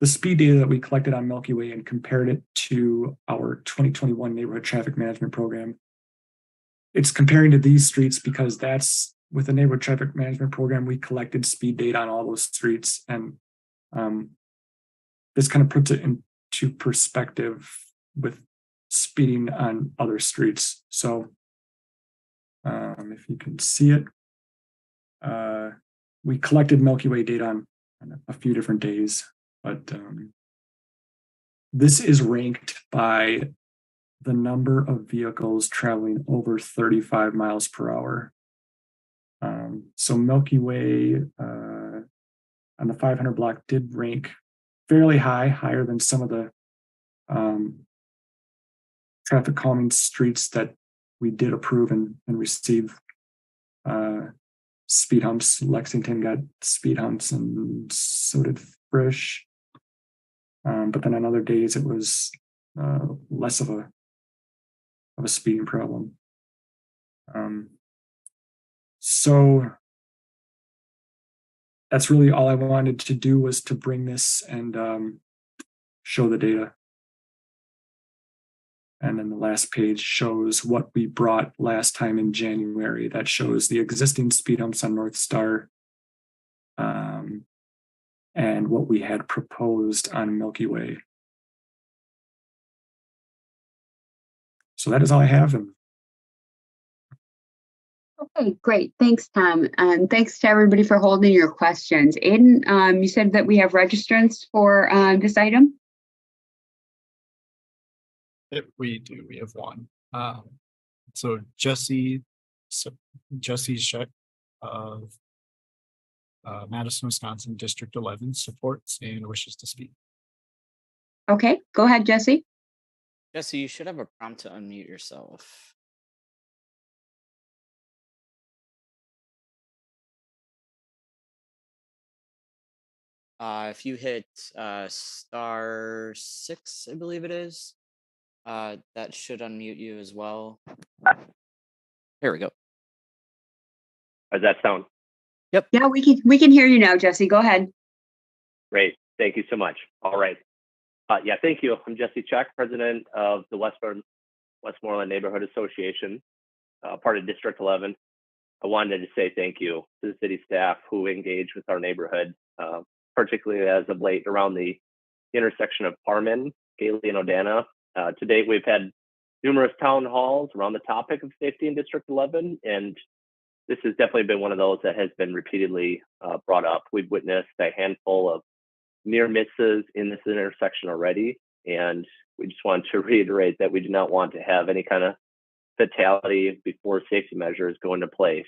the speed data that we collected on Milky Way and compared it to our 2021 neighborhood traffic management program. It's comparing to these streets because that's with the neighborhood traffic management program, we collected speed data on all those streets. And this kind of puts it into perspective with speeding on other streets. So if you can see it, we collected Milky Way data on a few different days, but this is ranked by the number of vehicles traveling over 35 miles per hour. So Milky Way on the 500 block did rank fairly high, higher than some of the traffic calming streets that we did approve and receive speed humps. Lexington got speed humps, and so did Frisch. But then on other days it was less of a speeding problem. So that's really all I wanted to do, was to bring this and show the data. And then the last page shows what we brought last time in January. That shows the existing speed humps on North Star and what we had proposed on Milky Way. So that is all I have. Okay, great. Thanks, Tom. And thanks to everybody for holding your questions. Aiden, you said that we have registrants for this item? We do. We have one. So Jesse Sheck of Madison, Wisconsin, District 11 supports and wishes to speak. Okay, go ahead, Jesse. Jesse, you should have a prompt to unmute yourself. If you hit *6, I believe it is, that should unmute you as well. Here we go. How's that sound? Yep. Yeah, we can hear you now, Jesse. Go ahead. Great. Thank you so much. All right. Yeah, thank you. I'm Jesse Check, president of the Westmoreland Neighborhood Association, part of District 11. I wanted to say thank you to the city staff who engage with our neighborhood, particularly as of late around the intersection of Parman, Gailey, and Odana. To date, we've had numerous town halls around the topic of safety in District 11, and this has definitely been one of those that has been repeatedly brought up. We've witnessed a handful of near misses in this intersection already, and we just want to reiterate that we do not want to have any kind of fatality before safety measures go into place.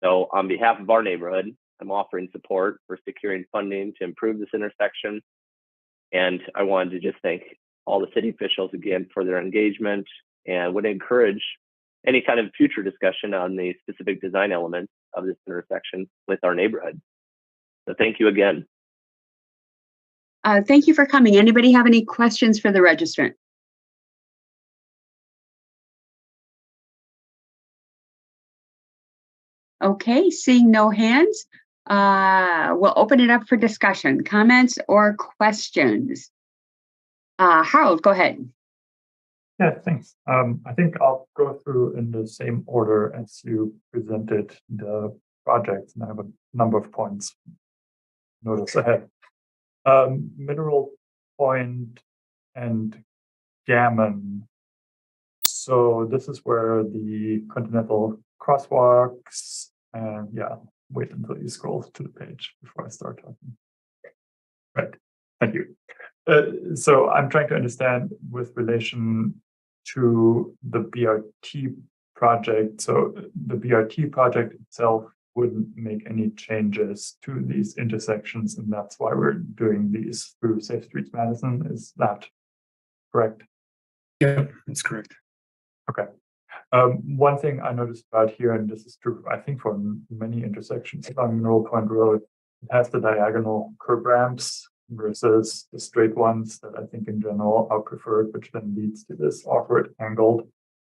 So on behalf of our neighborhood, I'm offering support for securing funding to improve this intersection. And I wanted to just thank all the city officials again for their engagement, and would encourage any kind of future discussion on the specific design elements of this intersection with our neighborhood. So thank you again. Thank you for coming. Anybody have any questions for the registrant? Okay, seeing no hands, we'll open it up for discussion, comments, or questions. Harold, go ahead. Yeah, thanks. I think I'll go through in the same order as you presented the projects, and I have a number of points notice ahead. Mineral Point and Gammon. So this is where the Continental crosswalks, and yeah, wait until you scroll to the page before I start talking. Right, thank you. So I'm trying to understand with relation to the BRT project. So the BRT project itself wouldn't make any changes to these intersections, and that's why we're doing these through Safe Streets Madison. Is that correct? Yeah, that's correct. Okay. One thing I noticed about here, and this is true, I think, for many intersections along Mineral Point Road, it has the diagonal curb ramps versus the straight ones that I think in general are preferred, which then leads to this awkward angled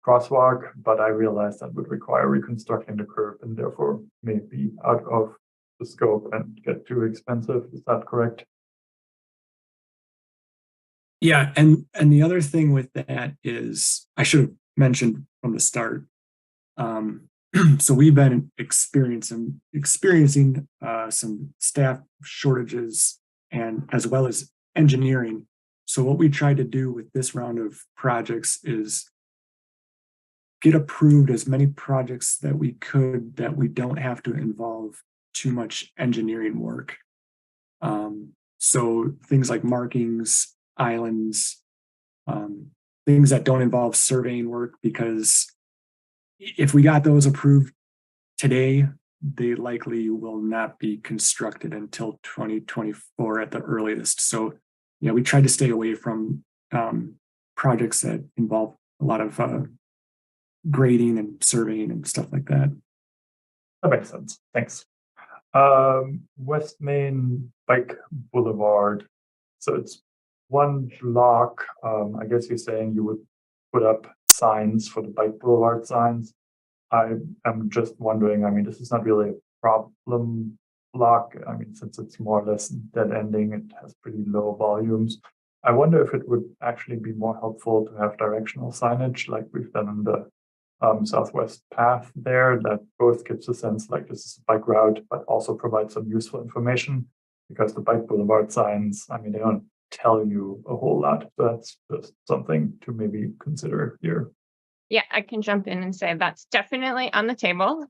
crosswalk. But I realized that would require reconstructing the curb and therefore may be out of the scope and get too expensive. Is that correct? Yeah, and the other thing with that is I should have mentioned from the start. So we've been experiencing some staff shortages and as well as engineering. So what we tried to do with this round of projects is get approved as many projects that we could that we don't have to involve too much engineering work. So things like markings, islands, things that don't involve surveying work, because if we got those approved today, they likely will not be constructed until 2024 at the earliest. So yeah, we tried to stay away from projects that involve a lot of grading and surveying and stuff like that. That makes sense. Thanks. West Main Bike Boulevard. So it's one block. I guess you're saying you would put up signs for the Bike Boulevard signs. I am just wondering, I mean, this is not really a problem block. I mean, since it's more or less dead ending, it has pretty low volumes. I wonder if it would actually be more helpful to have directional signage like we've done in the Southwest Path there, that both gives a sense like this is a bike route, but also provides some useful information, because the Bike Boulevard signs, I mean, they don't tell you a whole lot. So that's just something to maybe consider here. Yeah, I can jump in and say that's definitely on the table.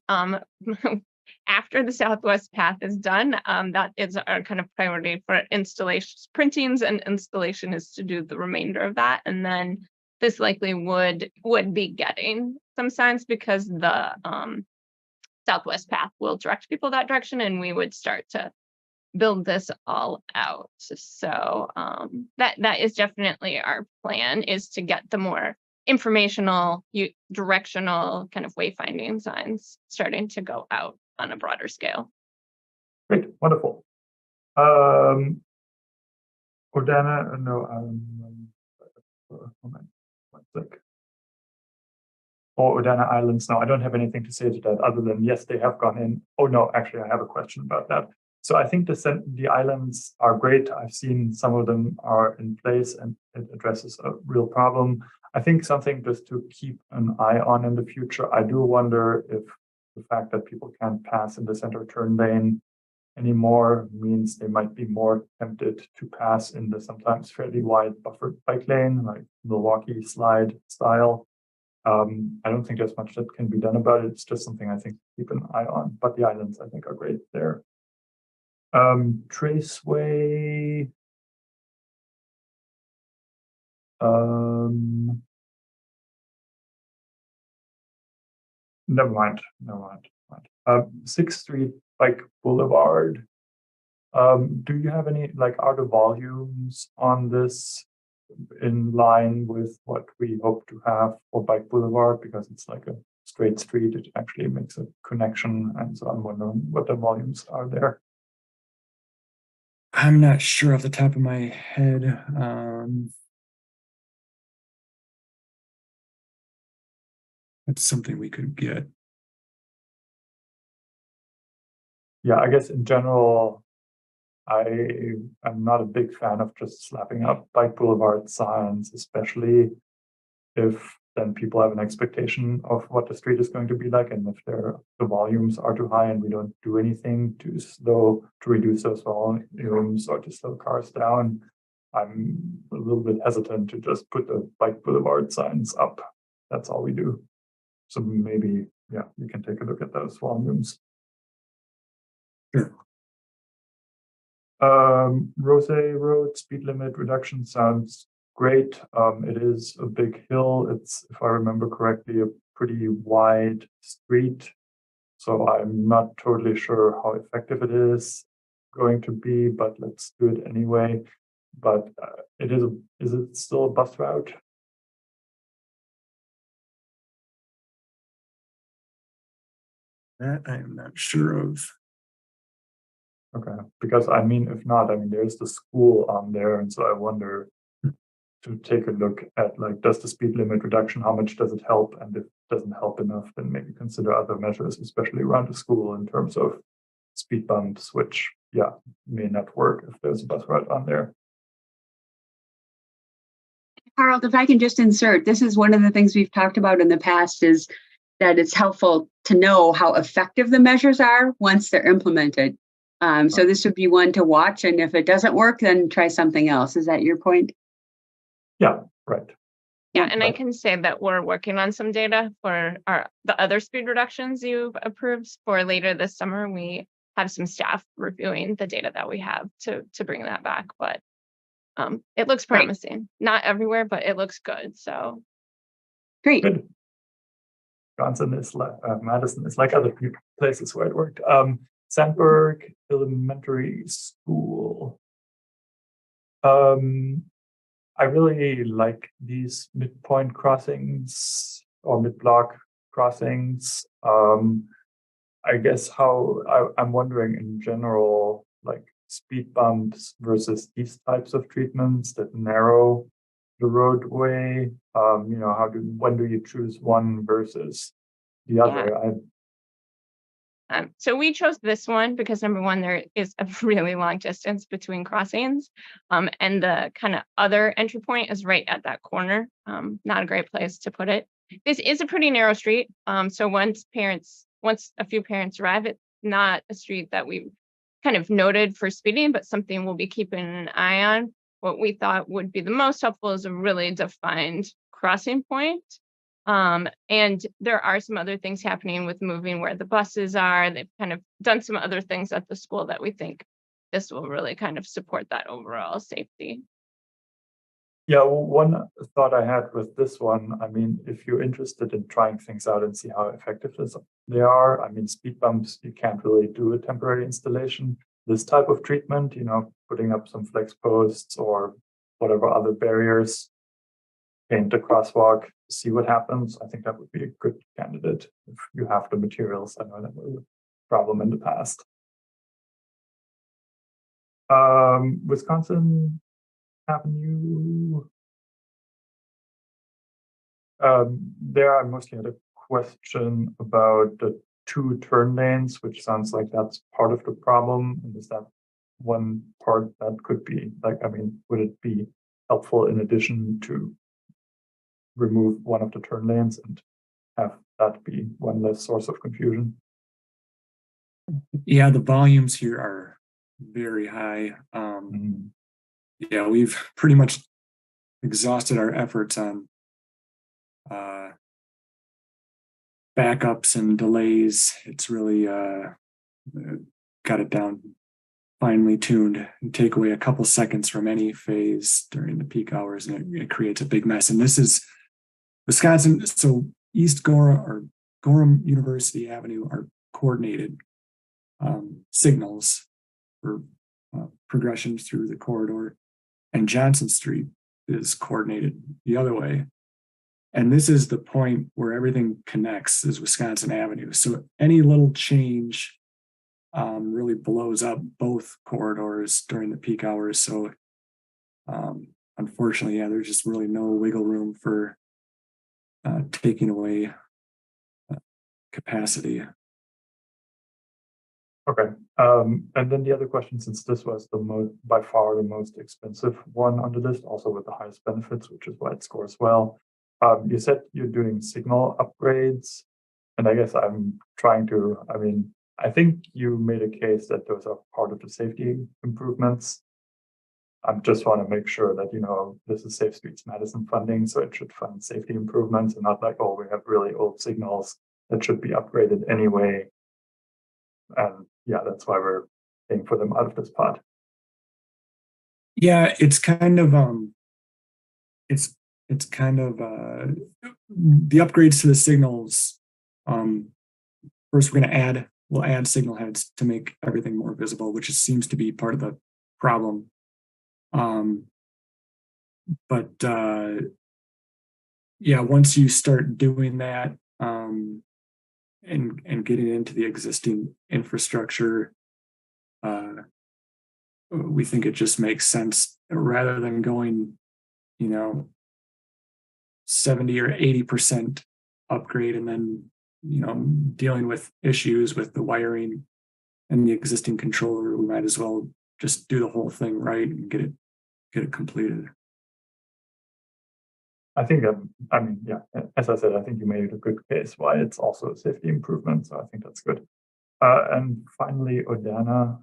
After the Southwest Path is done, that is our kind of priority for installations. Printings and installation is to do the remainder of that. And then this likely would be getting some signs, because the Southwest Path will direct people that direction, and we would start to build this all out. So that is definitely our plan, is to get the more informational, directional kind of wayfinding signs starting to go out on a broader scale. Great, wonderful. Ordana, no, one sec. Or Ordana Islands, no, I don't have anything to say to that other than yes, they have gone in. Oh no, actually, I have a question about that. So I think the islands are great. I've seen some of them are in place and it addresses a real problem. I think something just to keep an eye on in the future. I do wonder if the fact that people can't pass in the center turn lane anymore means they might be more tempted to pass in the sometimes fairly wide buffered bike lane, like Milwaukee slide style. I don't think there's much that can be done about it. It's just something I think to keep an eye on. But the islands, I think, are great there. Traceway. Never mind. 6th Street, like Boulevard. Do you have any, like, are the volumes on this in line with what we hope to have for Bike Boulevard? Because it's like a straight street, it actually makes a connection. And so I'm wondering what the volumes are there. I'm not sure off the top of my head. That's something we could get. Yeah, I guess in general, I'm not a big fan of just slapping up Bike Boulevard signs, especially if then people have an expectation of what the street is going to be like, and if the volumes are too high and we don't do anything to reduce those volumes or to slow cars down, I'm a little bit hesitant to just put the Bike Boulevard signs up. That's all we do. So maybe, yeah, we can take a look at those volumes. Sure. Rose Road speed limit reduction sounds great. It is a big hill. It's, if I remember correctly, a pretty wide street. So I'm not totally sure how effective it is going to be, but let's do it anyway. But is it still a bus route? That I am not sure of. Okay, because I mean, if not, I mean, there's the school on there, and so I wonder to take a look at, like, does the speed limit reduction, how much does it help? And if it doesn't help enough, then maybe consider other measures, especially around the school in terms of speed bumps, which, yeah, may not work if there's a bus route on there. Harold, if I can just insert, this is one of the things we've talked about in the past, is that it's helpful to know how effective the measures are once they're implemented. So this would be one to watch, and if it doesn't work, then try something else. Is that your point? Yeah, right. Yeah, and I can say that we're working on some data for the other speed reductions you've approved for later this summer. We have some staff reviewing the data that we have to bring that back, but it looks promising. Not everywhere, but it looks good. So great. Good. Johnson is like Madison is like other places where it worked. Sandburg Elementary School. I really like these midpoint crossings or mid-block crossings. I guess I'm wondering in general, like speed bumps versus these types of treatments that narrow the roadway. When do you choose one versus the other? So we chose this one because, number one, there is a really long distance between crossings, and the kind of other entry point is right at that corner. Not a great place to put it. This is a pretty narrow street. So once a few parents arrive, it's not a street that we've kind of noted for speeding, but something we'll be keeping an eye on. What we thought would be the most helpful is a really defined crossing point. And there are some other things happening with moving where the buses are. They've kind of done some other things at the school that we think this will really kind of support that overall safety. Yeah, well, one thought I had with this one, I mean, if you're interested in trying things out and see how effective they are, I mean, speed bumps, you can't really do a temporary installation. This type of treatment, putting up some flex posts or whatever other barriers, paint a crosswalk, see what happens. I think that would be a good candidate if you have the materials. I know that was a problem in the past. Wisconsin Avenue. There I mostly had a question about the 2 turn lanes, which sounds like that's part of the problem. And is that one part that could be, would it be helpful in addition to remove one of the turn lanes and have that be one less source of confusion? Yeah, the volumes here are very high. Yeah, we've pretty much exhausted our efforts on backups and delays. It's really got it down finely tuned and take away a couple seconds from any phase during the peak hours, and it creates a big mess. And this is Wisconsin. So East Gora or Gorham University Avenue are coordinated signals for progressions through the corridor, and Johnson Street is coordinated the other way. And this is the point where everything connects, is Wisconsin Avenue. So any little change really blows up both corridors during the peak hours. So unfortunately, yeah, there's just really no wiggle room for taking away capacity. Okay. And then the other question, since this was by far the most expensive one on the list, also with the highest benefits, which is why it scores well. You said you're doing signal upgrades, and I guess I'm trying to, I think you made a case that those are part of the safety improvements. I just want to make sure that, this is Safe Streets Madison funding, so it should fund safety improvements and not like, oh, we have really old signals that should be upgraded anyway. And yeah, that's why we're paying for them out of this pot. Yeah, it's kind of it's kind of the upgrades to the signals. First, we'll add signal heads to make everything more visible, which seems to be part of the problem. But yeah, once you start doing that and getting into the existing infrastructure, we think it just makes sense rather than going, 70 or 80% upgrade and then, dealing with issues with the wiring and the existing controller. We might as well just do the whole thing right and get it completed. I think, yeah, as I said, I think you made a good case why it's also a safety improvement. So I think that's good. And finally, Odana.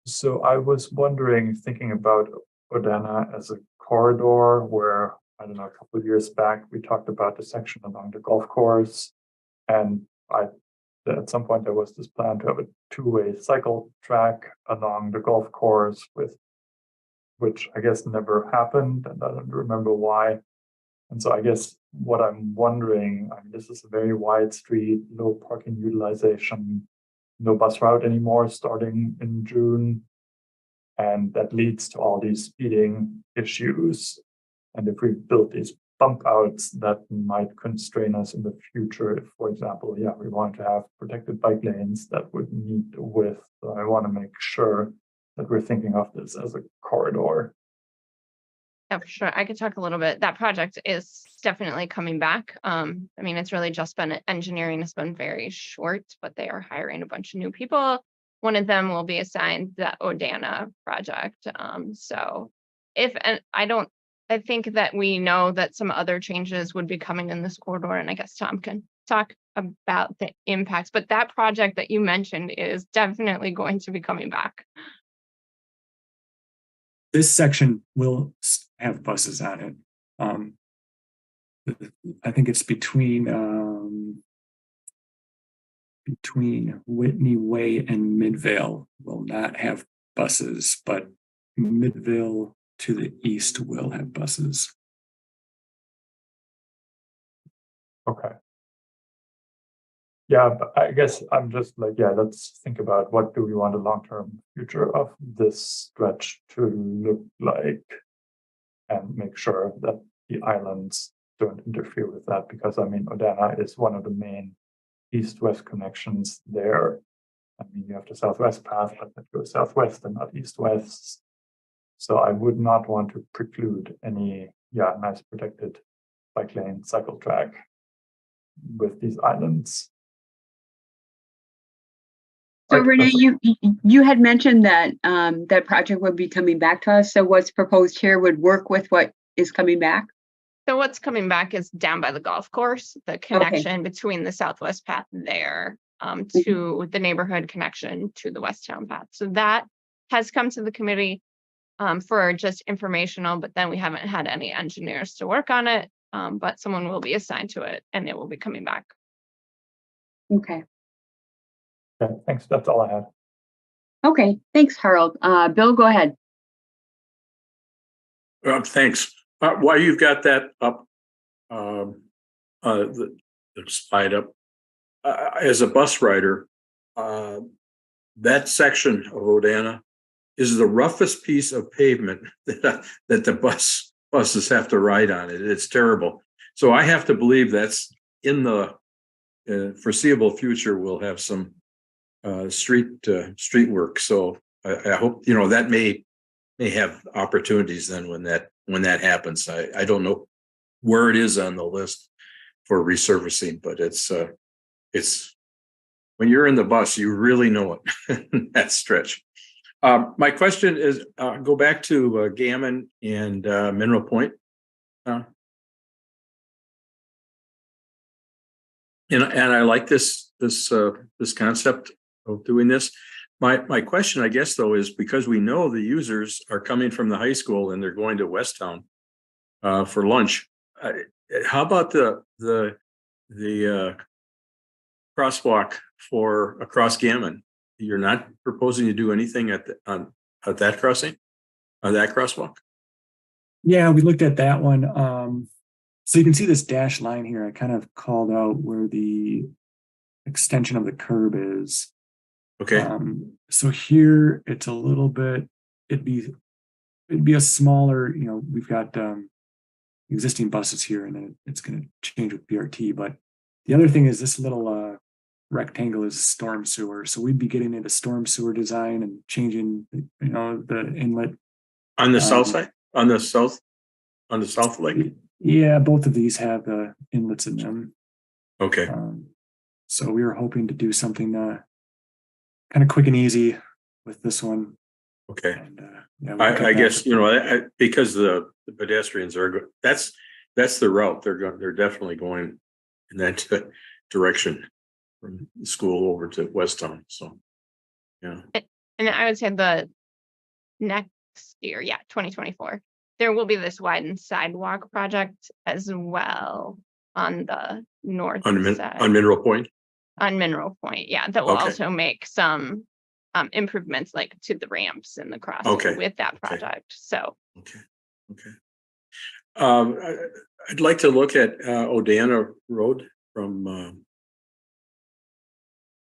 So I was wondering, thinking about Odana as a corridor where, I don't know, a couple of years back, we talked about the section along the golf course. And at some point there was this plan to have a two-way cycle track along the golf course, which I guess never happened, and I don't remember why. And so I guess what I'm wondering, this is a very wide street, low parking utilization, no bus route anymore starting in June. And that leads to all these speeding issues. And if we build these bump outs, that might constrain us in the future. If, for example, we want to have protected bike lanes that would need the width. So I want to make sure that we're thinking of this as a corridor. Yeah, for sure. I could talk a little bit. That project is definitely coming back. It's really just been engineering has been very short, but they are hiring a bunch of new people. One of them will be assigned the Odana project. I think that we know that some other changes would be coming in this corridor, and I guess Tom can talk about the impacts, but that project that you mentioned is definitely going to be coming back. This section will have buses on it. I think it's between Whitney Way and Midvale will not have buses, but Midvale to the east will have buses. Okay. Yeah, but I guess I'm just like, let's think about what do we want the long-term future of this stretch to look like and make sure that the islands don't interfere with that, because Odana is one of the main east-west connections there. You have the southwest path, but that goes southwest and not east-west. So I would not want to preclude any, nice protected bike lane cycle track with these islands. So Renee, you had mentioned that that project would be coming back to us. So what's proposed here would work with what is coming back? So what's coming back is down by the golf course, the connection between the southwest path there to the neighborhood connection to the west town path. So that has come to the committee for just informational, but then we haven't had any engineers to work on it. but someone will be assigned to it and it will be coming back. Okay. Okay, thanks. That's all I had. Okay. Thanks, Harold. Bill, go ahead. Thanks. While you've got that up, the slide up, as a bus rider, that section of Odana is the roughest piece of pavement that the buses have to ride on. It's terrible. So I have to believe that's in the foreseeable future. We'll have some street work. So I hope that may have opportunities then when that happens. I don't know where it is on the list for resurfacing, but it's when you're in the bus, you really know it. That stretch. My question is, go back to Gammon and Mineral Point. And I like this concept of doing this. My question, I guess, though, is because we know the users are coming from the high school and they're going to Westtown for lunch. How about the crosswalk for across Gammon? You're not proposing to do anything at that crossing, on that crosswalk? Yeah, we looked at that one. So you can see this dashed line here. I kind of called out where the extension of the curb is. Okay. So here it's a little bit, it'd be a smaller, we've got existing buses here and then it's going to change with BRT. But the other thing is this little rectangle is storm sewer. So we'd be getting into storm sewer design and changing, the inlet. On the south side? On the south lake? Yeah, both of these have inlets in them. Okay. So we were hoping to do something kind of quick and easy with this one. Okay. And, yeah, I guess because the pedestrians are that's the route they're definitely going in that direction from the school over to Westtown. So yeah. And I would say the next year, 2024, there will be this widened sidewalk project as well on the north side. On Mineral Point? On Mineral Point, yeah, that will Okay. also make some improvements like to the ramps and the crossing with that project. So Okay. I'd like to look at Odana Road from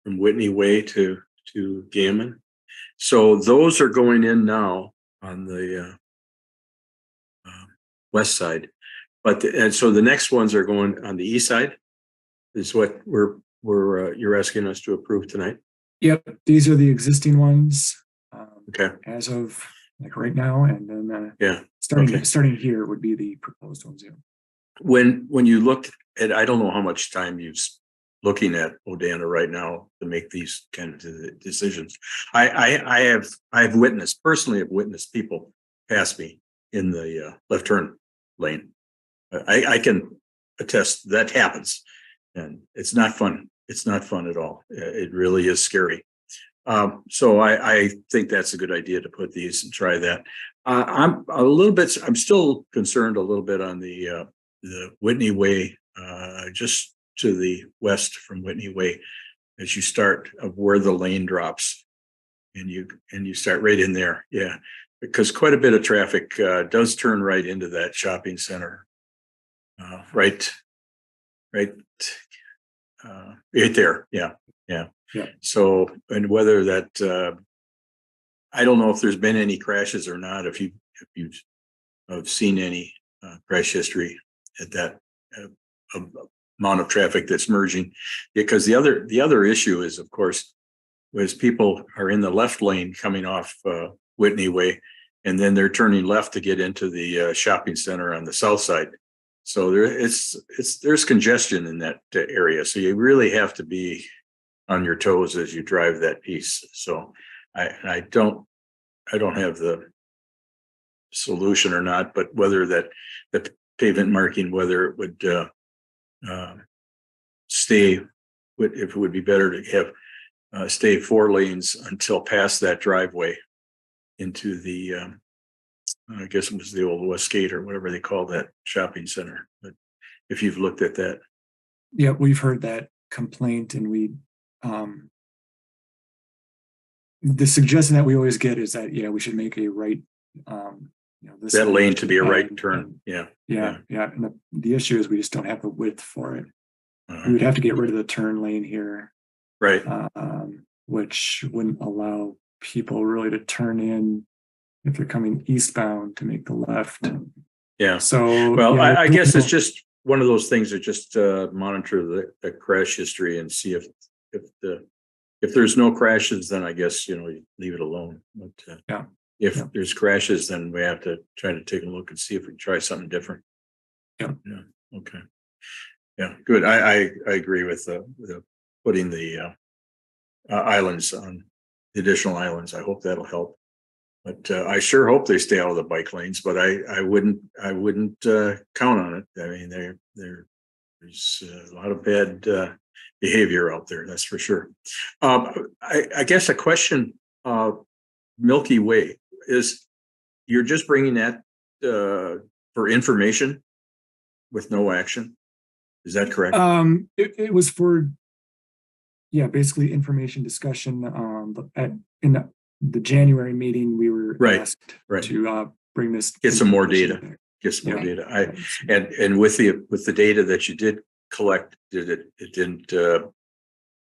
Whitney Way to Gammon. So those are going in now on the west side, and so the next ones are going on the east side. Is what you're asking us to approve tonight? Yep, these are the existing ones. Okay. As of like right now, and then starting here would be the proposed ones. Yeah. When you look at, I don't know how much time you've looking at Odana right now to make these kind of decisions. I have witnessed people pass me in the left turn lane. I can attest that happens, and it's not fun. It's not fun at all. It really is scary. So I think that's a good idea to put these and try that. I'm still concerned a little bit on the Whitney Way, just to the west from Whitney Way, as you start of where the lane drops, and you start right in there. Yeah, because quite a bit of traffic does turn right into that shopping center. Right there. Yeah. So, and whether that, I don't know if there's been any crashes or not. If you've seen any crash history at that amount of traffic that's merging, because the other issue is, of course, was people are in the left lane coming off Whitney Way, and then they're turning left to get into the shopping center on the south side. So there's congestion in that area. So you really have to be on your toes as you drive that piece. So I don't have the solution or not, but whether that the pavement marking, whether it would stay, if it would be better to have stay 4 lanes until past that driveway into the I guess it was the old Westgate or whatever they call that shopping center. But if you've looked at that. Yeah, we've heard that complaint, and the suggestion that we always get is that, we should make a right, this That lane to be a right and- turn. Yeah. Yeah. And the issue is we just don't have the width for it. Uh-huh. We would have to get rid of the turn lane here, Right. which wouldn't allow people really to turn in if they're coming eastbound to make the left. Yeah. So, Well, yeah, I guess it's just one of those things that just monitor the crash history and see if there's no crashes, then I guess, you leave it alone. But if there's crashes, then we have to try to take a look and see if we can try something different. Yeah. Okay. Yeah, good. I agree with the putting the islands on the additional islands. I hope that'll help. But I sure hope they stay out of the bike lanes, but I wouldn't count on it. I mean, there's a lot of bad behavior out there, that's for sure. I guess a question, Milky Way, is you're just bringing that for information with no action? Is that correct? It was for, basically information discussion. In the January meeting, we were asked to bring this. Get some more data. Get some more data. And with the data that you did collect, it didn't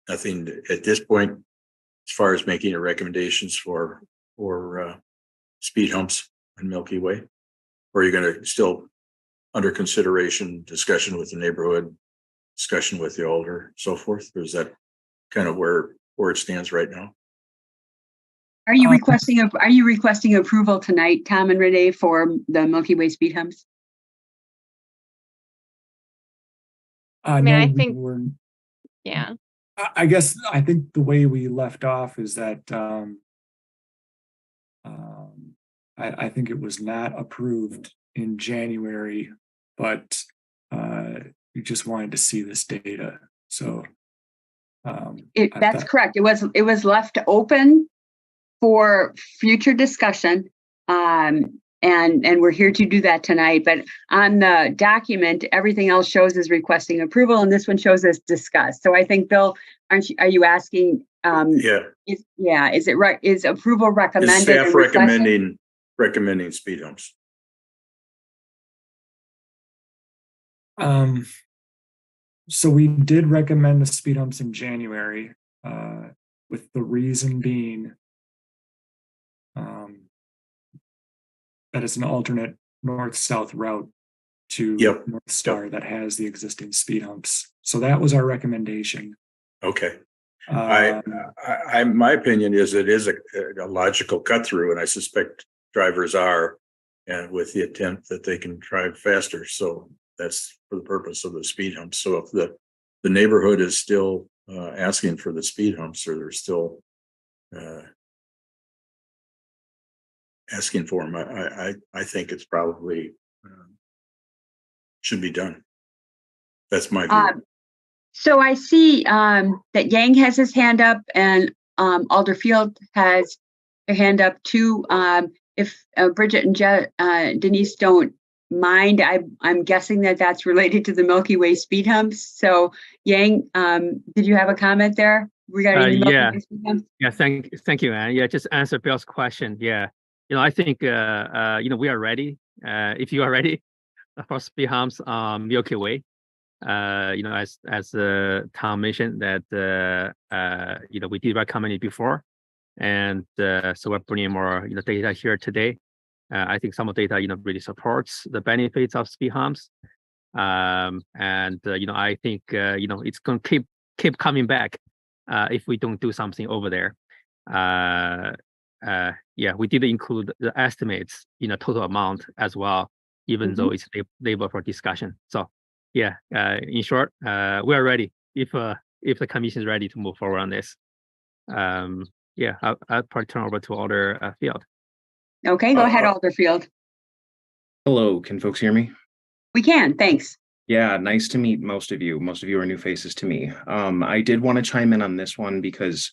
nothing at this point as far as making recommendations for speed humps in Milky Way? Or are you going to still under consideration, discussion with the neighborhood, discussion with the alder, so forth? Or is that kind of where it stands right now? Are you requesting approval tonight, Tom and Renee, for the Milky Way speed humps? I mean, I think, yeah. I guess I think the way we left off is that I think it was not approved in January, but we just wanted to see this data. So that's correct. It was left open for future discussion. And we're here to do that tonight, but on the document, everything else shows as requesting approval, and this one shows as discussed. So I think, Bill, are you asking? Is it right? Is approval recommended? Is staff recommending speed humps? So we did recommend the speed humps in January, with the reason being that it's an alternate north-south route to North Star that has the existing speed humps. So that was our recommendation. Okay. My opinion is it is a logical cut through, and I suspect drivers are, and with the intent that they can drive faster. So that's for the purpose of the speed humps. So if the neighborhood is still asking for the speed humps, or they're still asking for them, I think it's probably should be done. That's my view. So I see that Yang has his hand up, and Alderfield has their hand up too. If Bridget and Denise don't mind, I'm guessing that that's related to the Milky Way speed humps. So Yang, did you have a comment there regarding the Milky Way speed humps? Yeah, thank you, Anne. Yeah, just answer Bill's question. Yeah, I think we are ready. If you are ready for speed humps on Milky Way, as Tom mentioned that we did recommend it before, and so we're bringing more data here today. I think some of the data really supports the benefits of speed humps, and I think it's going to keep coming back if we don't do something over there. We did include the estimates in a total amount as well, even though it's labeled for discussion. So in short, we are ready if the commission is ready to move forward on this. I'll probably turn over to Alderfield. Okay, go ahead, Alderfield. Hello, can folks hear me? We can, thanks. Yeah, nice to meet most of you. Most of you are new faces to me. I did want to chime in on this one because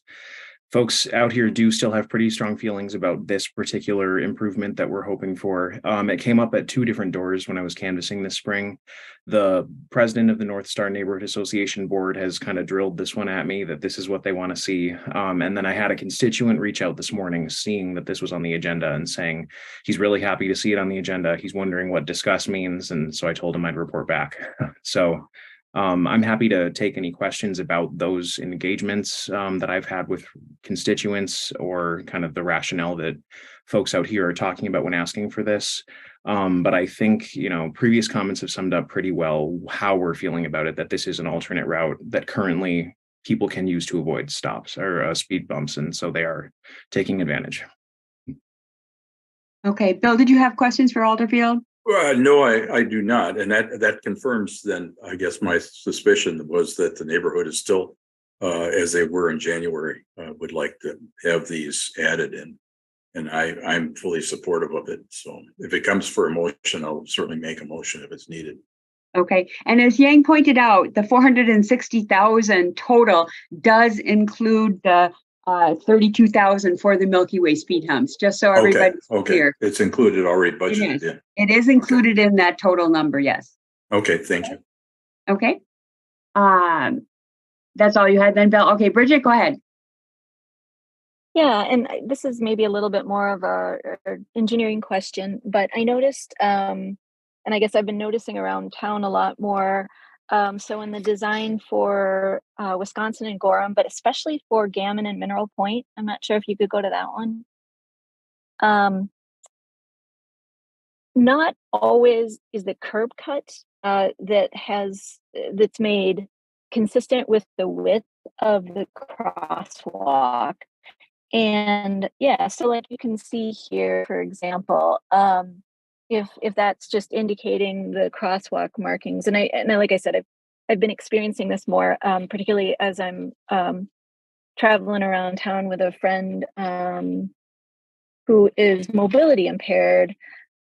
folks out here do still have pretty strong feelings about this particular improvement that we're hoping for. It came up at 2 different doors when I was canvassing this spring. The president of the North Star Neighborhood Association board has kind of drilled this one at me that this is what they want to see. And then I had a constituent reach out this morning, seeing that this was on the agenda and saying he's really happy to see it on the agenda. He's wondering what discuss means. And so I told him I'd report back. So I'm happy to take any questions about those engagements that I've had with constituents, or kind of the rationale that folks out here are talking about when asking for this. But I think, previous comments have summed up pretty well how we're feeling about it, that this is an alternate route that currently people can use to avoid stops or speed bumps. And so they are taking advantage. Okay, Bill, did you have questions for Alderfield? No, I do not. And that confirms then, I guess, my suspicion was that the neighborhood is still, as they were in January, would like to have these added in. And I'm fully supportive of it. So if it comes for a motion, I'll certainly make a motion if it's needed. Okay, and as Yang pointed out, the 460,000 total does include the 32,000 for the Milky Way speed humps, just so everybody's clear. It's included already, budgeted in. It is included in that total number, yes. Okay, thank you. Okay. That's all you had then, Bill? Okay, Bridget, go ahead. Yeah, and this is maybe a little bit more of a engineering question, but I noticed, and I guess I've been noticing around town a lot more. So in the design for Wisconsin and Gorham, but especially for Gammon and Mineral Point, I'm not sure if you could go to that one. Not always is the curb cut that's made consistent with the width of the crosswalk. And yeah, so like you can see here, for example, if that's just indicating the crosswalk markings, and like I said, I've been experiencing this more, particularly as I'm traveling around town with a friend who is mobility impaired.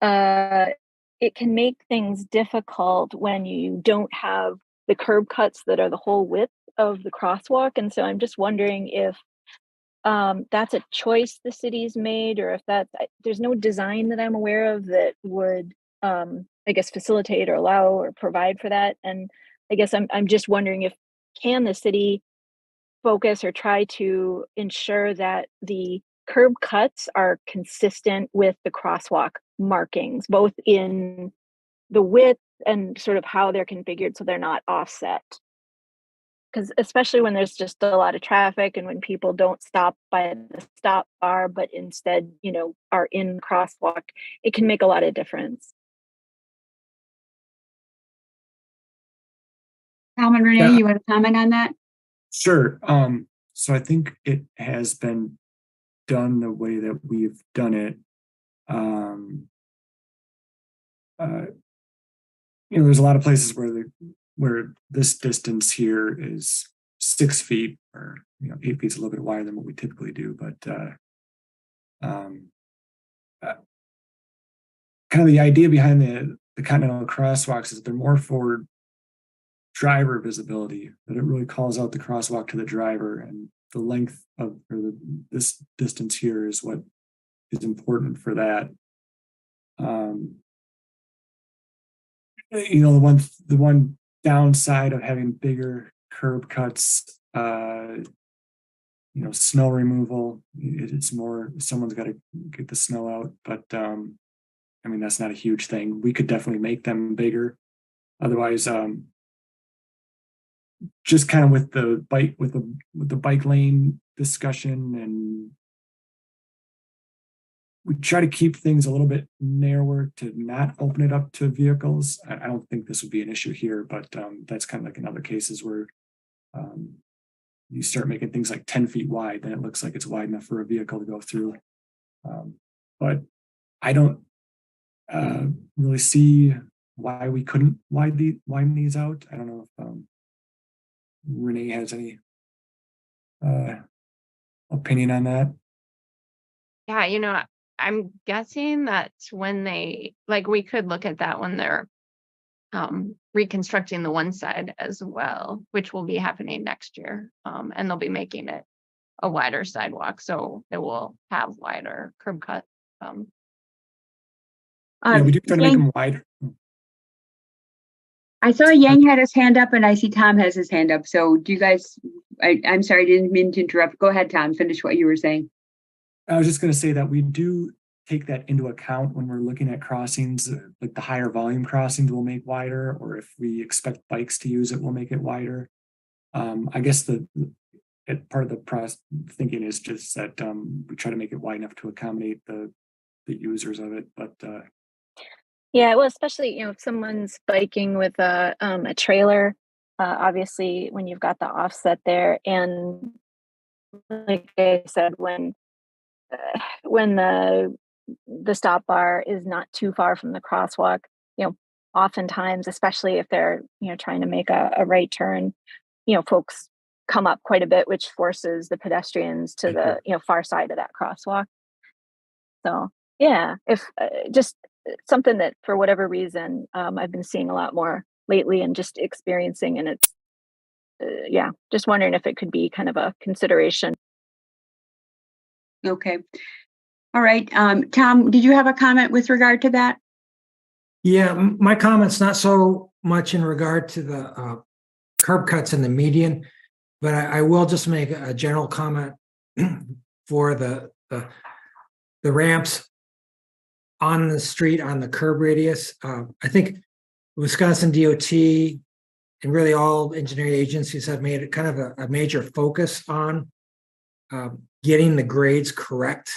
It can make things difficult when you don't have the curb cuts that are the whole width of the crosswalk, and so I'm just wondering if that's a choice the city's made, or if there's no design that I'm aware of that would, I guess, facilitate or allow or provide for that. And I guess I'm just wondering can the city focus or try to ensure that the curb cuts are consistent with the crosswalk markings, both in the width and sort of how they're configured so they're not offset. Because especially when there's just a lot of traffic and when people don't stop by the stop bar, but instead, are in crosswalk, it can make a lot of difference. Tom and Renee, you want to comment on that? Sure. So I think it has been done the way that we've done it. There's a lot of places where this distance here is 6 feet, or 8 feet is a little bit wider than what we typically do, but kind of the idea behind the Continental crosswalks is they're more for driver visibility, that it really calls out the crosswalk to the driver, and the length of this distance here is what is important for that. The one downside of having bigger curb cuts, snow removal, it's more, someone's got to get the snow out, but that's not a huge thing. We could definitely make them bigger. Otherwise, just kind of with the bike lane discussion, and we try to keep things a little bit narrower to not open it up to vehicles. I don't think this would be an issue here, but that's kind of like in other cases where you start making things like 10 feet wide, then it looks like it's wide enough for a vehicle to go through. But I don't really see why we couldn't widen these out. I don't know if Renee has any opinion on that. Yeah, I'm guessing that when we could look at that when they're reconstructing the one side as well, which will be happening next year. And they'll be making it a wider sidewalk, so it will have wider curb cut. Yeah, we do try to make Yang, them wider. I saw Yang had his hand up and I see Tom has his hand up. So do you guys, I'm sorry, I didn't mean to interrupt. Go ahead, Tom, finish what you were saying. I was just going to say that we do take that into account when we're looking at crossings, like the higher volume crossings will make wider, or if we expect bikes to use it, we'll make it wider. I guess part of the thinking is just that we try to make it wide enough to accommodate the users of it. But yeah, well, especially, you know, if someone's biking with a trailer, obviously when you've got the offset there, and like I said, when the stop bar is not too far from the crosswalk, you know, oftentimes, especially if they're, you know, trying to make a right turn, you know, folks come up quite a bit, which forces the pedestrians to the, you know, far side of that crosswalk. So yeah, if just something that for whatever reason I've been seeing a lot more lately and just experiencing, and it's yeah, just wondering if it could be kind of a consideration. Okay. All right. Tom, did you have a comment with regard to that? Yeah, my comment's not so much in regard to the curb cuts in the median, but I will just make a general comment for the ramps on the street on the curb radius. I think Wisconsin DOT and really all engineering agencies have made it kind of a major focus on getting the grades correct,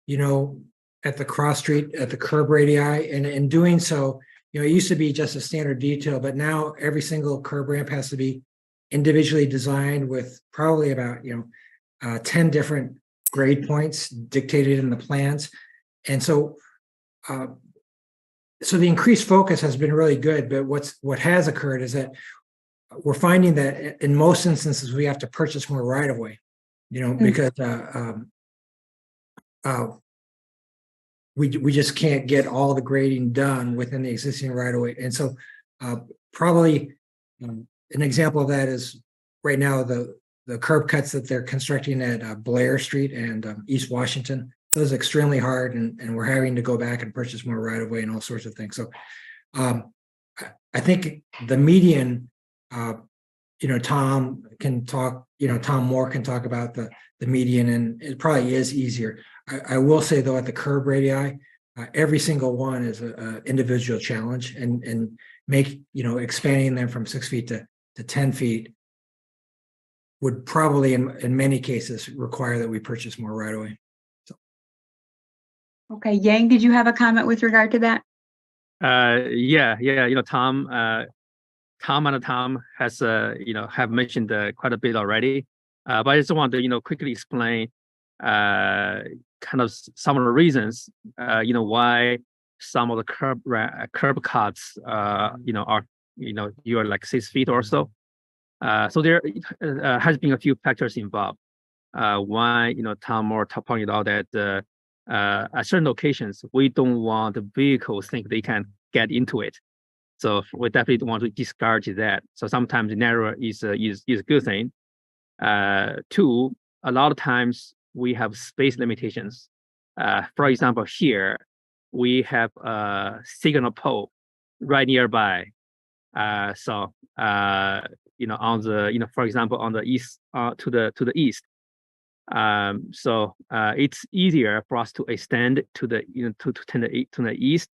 you know, at the cross street, at the curb radii. And in doing so, you know, it used to be just a standard detail, but now every single curb ramp has to be individually designed with probably about, 10 different grade points dictated in the plans. And so, so the increased focus has been really good, but what has occurred is that we're finding that in most instances, we have to purchase more right of way, because we just can't get all the grading done within the existing right of way. And so probably an example of that is right now the curb cuts that they're constructing at Blair Street and East Washington. Those are extremely hard, and we're having to go back and purchase more right of way and all sorts of things. So I think the median, Tom can talk, Tom Moore can talk about the median, and it probably is easier. I will say though, at the curb radii, every single one is an individual challenge, and make, expanding them from 6 feet to 10 feet would probably in many cases require that we purchase more right away. Okay, Yang, did you have a comment with regard to that? Yeah. Tom and Tom has have mentioned quite a bit already, but I just want to quickly explain kind of some of the reasons why some of the curb cuts are you're like 6 feet or so. So there has been a few factors involved. One, Tom Moore pointed out that at certain locations we don't want the vehicles think they can get into it, so we definitely want to discourage that. So sometimes narrower is a good thing. Two, a lot of times we have space limitations. For example, here we have a signal pole right nearby. So on the for example on the east to the east. So it's easier for us to extend to the to the east,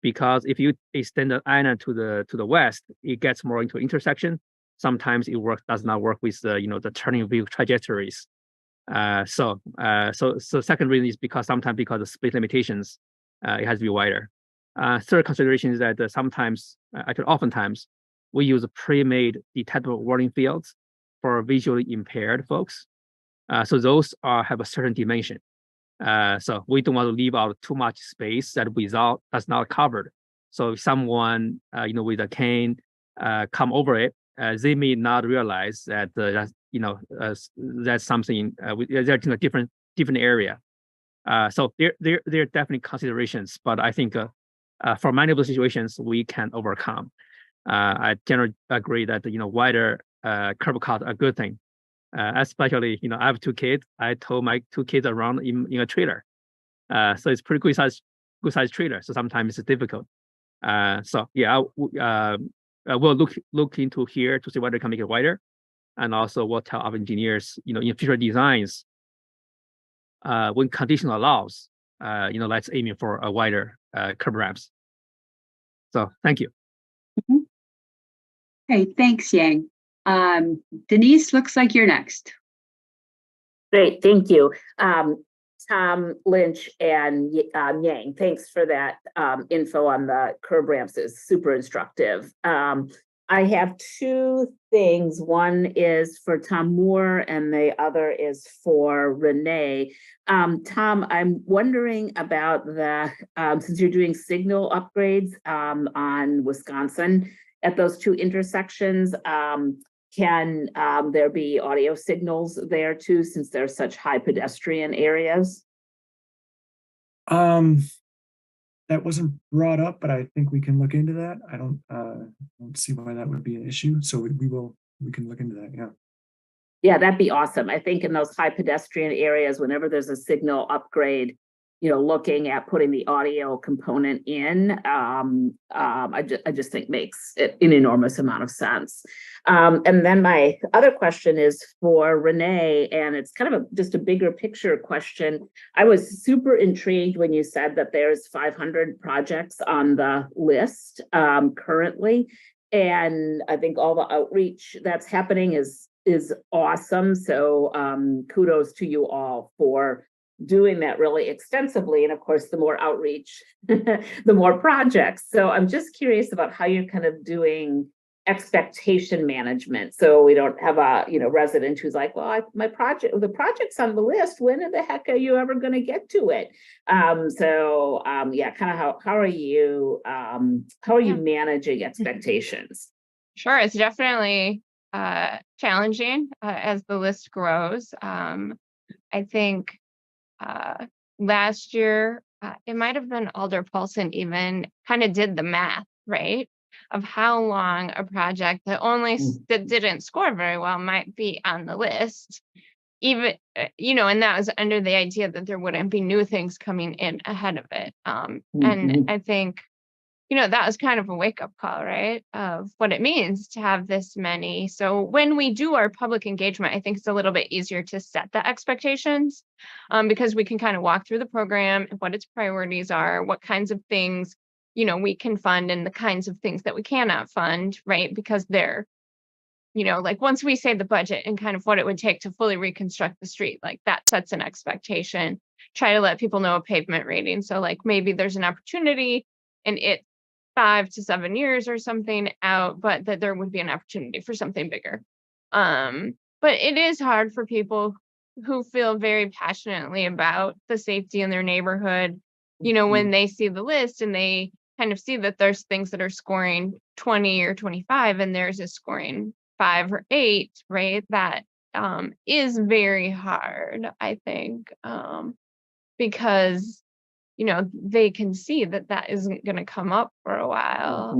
because if you extend the island to the west, it gets more into intersection. Sometimes it does not work with the turning wheel trajectories. So second reason is because sometimes because of space limitations, it has to be wider. Third consideration is that sometimes, actually oftentimes, we use pre-made detectable warning fields for visually impaired folks. So those have a certain dimension. So we don't want to leave out too much space that that's not covered. So if someone with a cane come over it, they may not realize that that's something they're in a different area. So there are definitely considerations, but I think for many of the situations we can overcome. I generally agree that wider curb cut are a good thing. Especially, I have 2 kids. I tow my 2 kids around in a trailer. So it's pretty good size trailer. So sometimes it's difficult. So yeah, we'll look into here to see whether we can make it wider, and also we'll tell our engineers, in future designs, when condition allows, let's aim for a wider curb ramps. So thank you. Okay, thanks, Yang. Denise, looks like you're next. Great, thank you. Tom Lynch and Yang, thanks for that info on the curb ramps. Is super instructive. I have 2 things. One is for Tom Moore and the other is for Renee. Tom, I'm wondering about since you're doing signal upgrades on Wisconsin at those 2 intersections, can there be audio signals there too, since there's such high pedestrian areas? That wasn't brought up, but I think we can look into that. I don't see why that would be an issue. So we can look into that. Yeah. Yeah, that'd be awesome. I think in those high pedestrian areas, whenever there's a signal upgrade, looking at putting the audio component in, I just think makes it an enormous amount of sense. And then my other question is for Renee, and it's kind of just a bigger picture question. I was super intrigued when you said that there's 500 projects on the list currently, and I think all the outreach that's happening is awesome. So kudos to you all for doing that really extensively. And of course, the more outreach, the more projects. So I'm just curious about how you're kind of doing expectation management. So we don't have a, resident who's like, well, the project's on the list. When in the heck are you ever going to get to it? Yeah, kind of how are you managing expectations? Sure. It's definitely challenging as the list grows. I think last year, it might have been Alder Paulson even kind of did the math, right? Of how long a project that didn't score very well might be on the list. Even, and that was under the idea that there wouldn't be new things coming in ahead of it. And I think, that was kind of a wake-up call, right? Of what it means to have this many. So when we do our public engagement, I think it's a little bit easier to set the expectations because we can kind of walk through the program, what its priorities are, what kinds of things, we can fund and the kinds of things that we cannot fund, right? Because they're, like once we say the budget and kind of what it would take to fully reconstruct the street, like that sets an expectation. Try to let people know a pavement rating. So like maybe there's an opportunity and it's 5 to 7 years or something out, but that there would be an opportunity for something bigger. But it is hard for people who feel very passionately about the safety in their neighborhood, when they see the list and they kind of see that there's things that are scoring 20 or 25 and theirs is scoring 5 or 8, right? That is very hard, I think, because they can see that isn't going to come up for a while.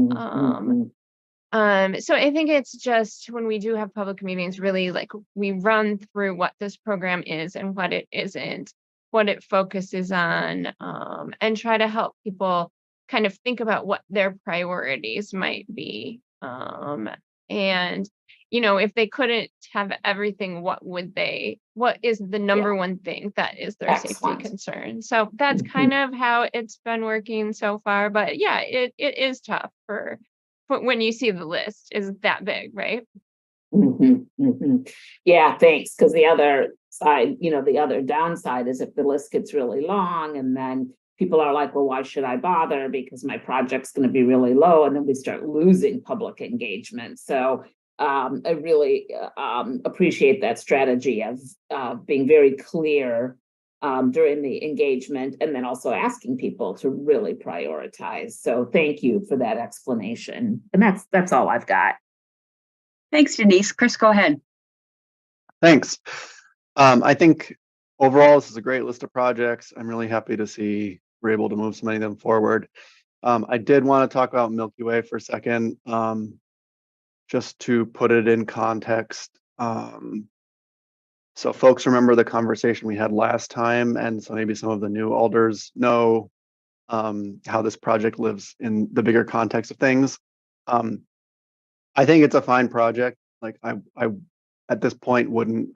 So I think it's just when we do have public meetings, really like we run through what this program is and what it isn't, what it focuses on, and try to help people kind of think about what their priorities might be. And if they couldn't have everything, what is the number one thing that is their safety concern? So that's kind of how it's been working so far. But yeah, it is tough for when you see the list is that big, right? Yeah, thanks. Because the other side, the other downside is if the list gets really long and then people are like, well, why should I bother? Because my project's going to be really low. And then we start losing public engagement. So I really appreciate that strategy of being very clear during the engagement and then also asking people to really prioritize. So thank you for that explanation. And that's all I've got. Thanks, Denise. Chris, go ahead. Thanks. I think overall, this is a great list of projects. I'm really happy to see we're able to move so many of them forward. I did want to talk about Milky Way for a second. Just to put it in context, So folks remember the conversation we had last time, and so maybe some of the new alders know how this project lives in the bigger context of things. I think it's a fine project. Like I at this point wouldn't